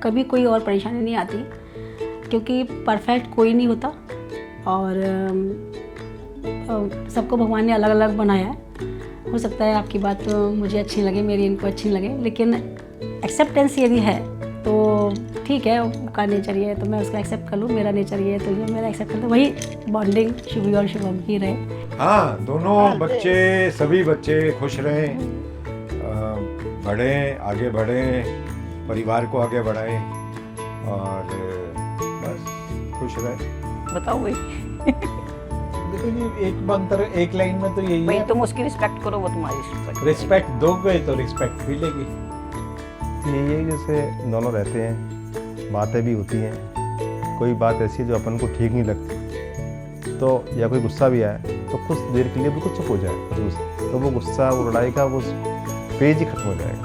कभी कोई और परेशानी नहीं आती, क्योंकि परफेक्ट कोई नहीं होता और सबको भगवान ने अलग अलग बनाया है। हो सकता है आपकी बात तो मुझे अच्छी लगे, मेरी इनको अच्छी लगे, लेकिन एक्सेप्टेंस यदि है तो ठीक है, उसका नेचर ये है तो मैं उसका एक्सेप्ट कर लूँ, मेरा नेचर ये है तो ये मेरा एक्सेप्ट कर, तो वही बॉन्डिंग शुभी और शुभम की रहे। हाँ, दोनों बच्चे, सभी बच्चे खुश रहें, बढ़ें, आगे बढ़ें, परिवार को आगे बढ़ाएं और बस खुश रहें। बताओ भाई। देखो जी, एक मंत्र एक लाइन में तो यही है, तुम उसकी रिस्पेक्ट करो, वो तुम्हारी रिस्पेक्ट दोगे तो रिस्पेक्ट मिलेगी। यही है, जैसे दोनों रहते हैं, बातें भी होती हैं, कोई बात ऐसी है जो अपन को ठीक नहीं लगती तो, या कोई गुस्सा भी आए तो कुछ देर के लिए बिल्कुल चुप हो जाए, तो वो गुस्सा, वो लड़ाई का वो पेज ही खत्म हो जाएगा।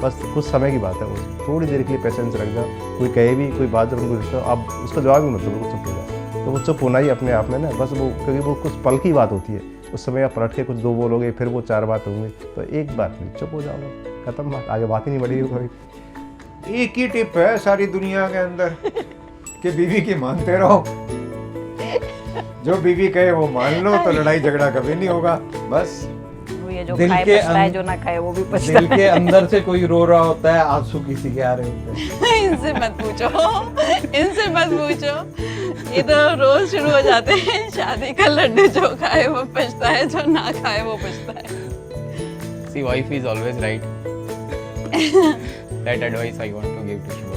बस कुछ समय की बात है, वो थोड़ी देर के लिए पेशेंस रख जाओ, कोई कहे भी कोई बात जब उनको देखते हो आप उसका जवाब ही मत दो, बिल्कुल चुप हो जाओ, तो वो चुप होना ही अपने आप में ना, बस वो क्योंकि वो कुछ पल की बात होती है, उस समय आप पलट के कुछ दो बोलोगे, फिर वो चार बात होंगी, तो एक बार चुप हो जाओगे, खत्म बात, आगे बात ही नहीं बढ़ेगी कभी। एक ही टिप है सारी दुनिया के अंदर कि बीवी की मानते रहो, जो बीवी कहे वो मान लो, तो लड़ाई झगड़ा कभी नहीं होगा। बस वो ये जो खाए पछता है, जो ना खाए वो भी पछता है। दिल के अंदर से कोई रो रहा होता है, आंसू किसी के आ रहे होते हैं। इनसे मत पूछो, इनसे मत पूछो, ये तो रोज शुरू हो जाते हैं, शादी का लड्डू जो खाए वो पछता है, जो ना खाए वो पछता है। See, wife is always right. That advice I want to give to Shubham.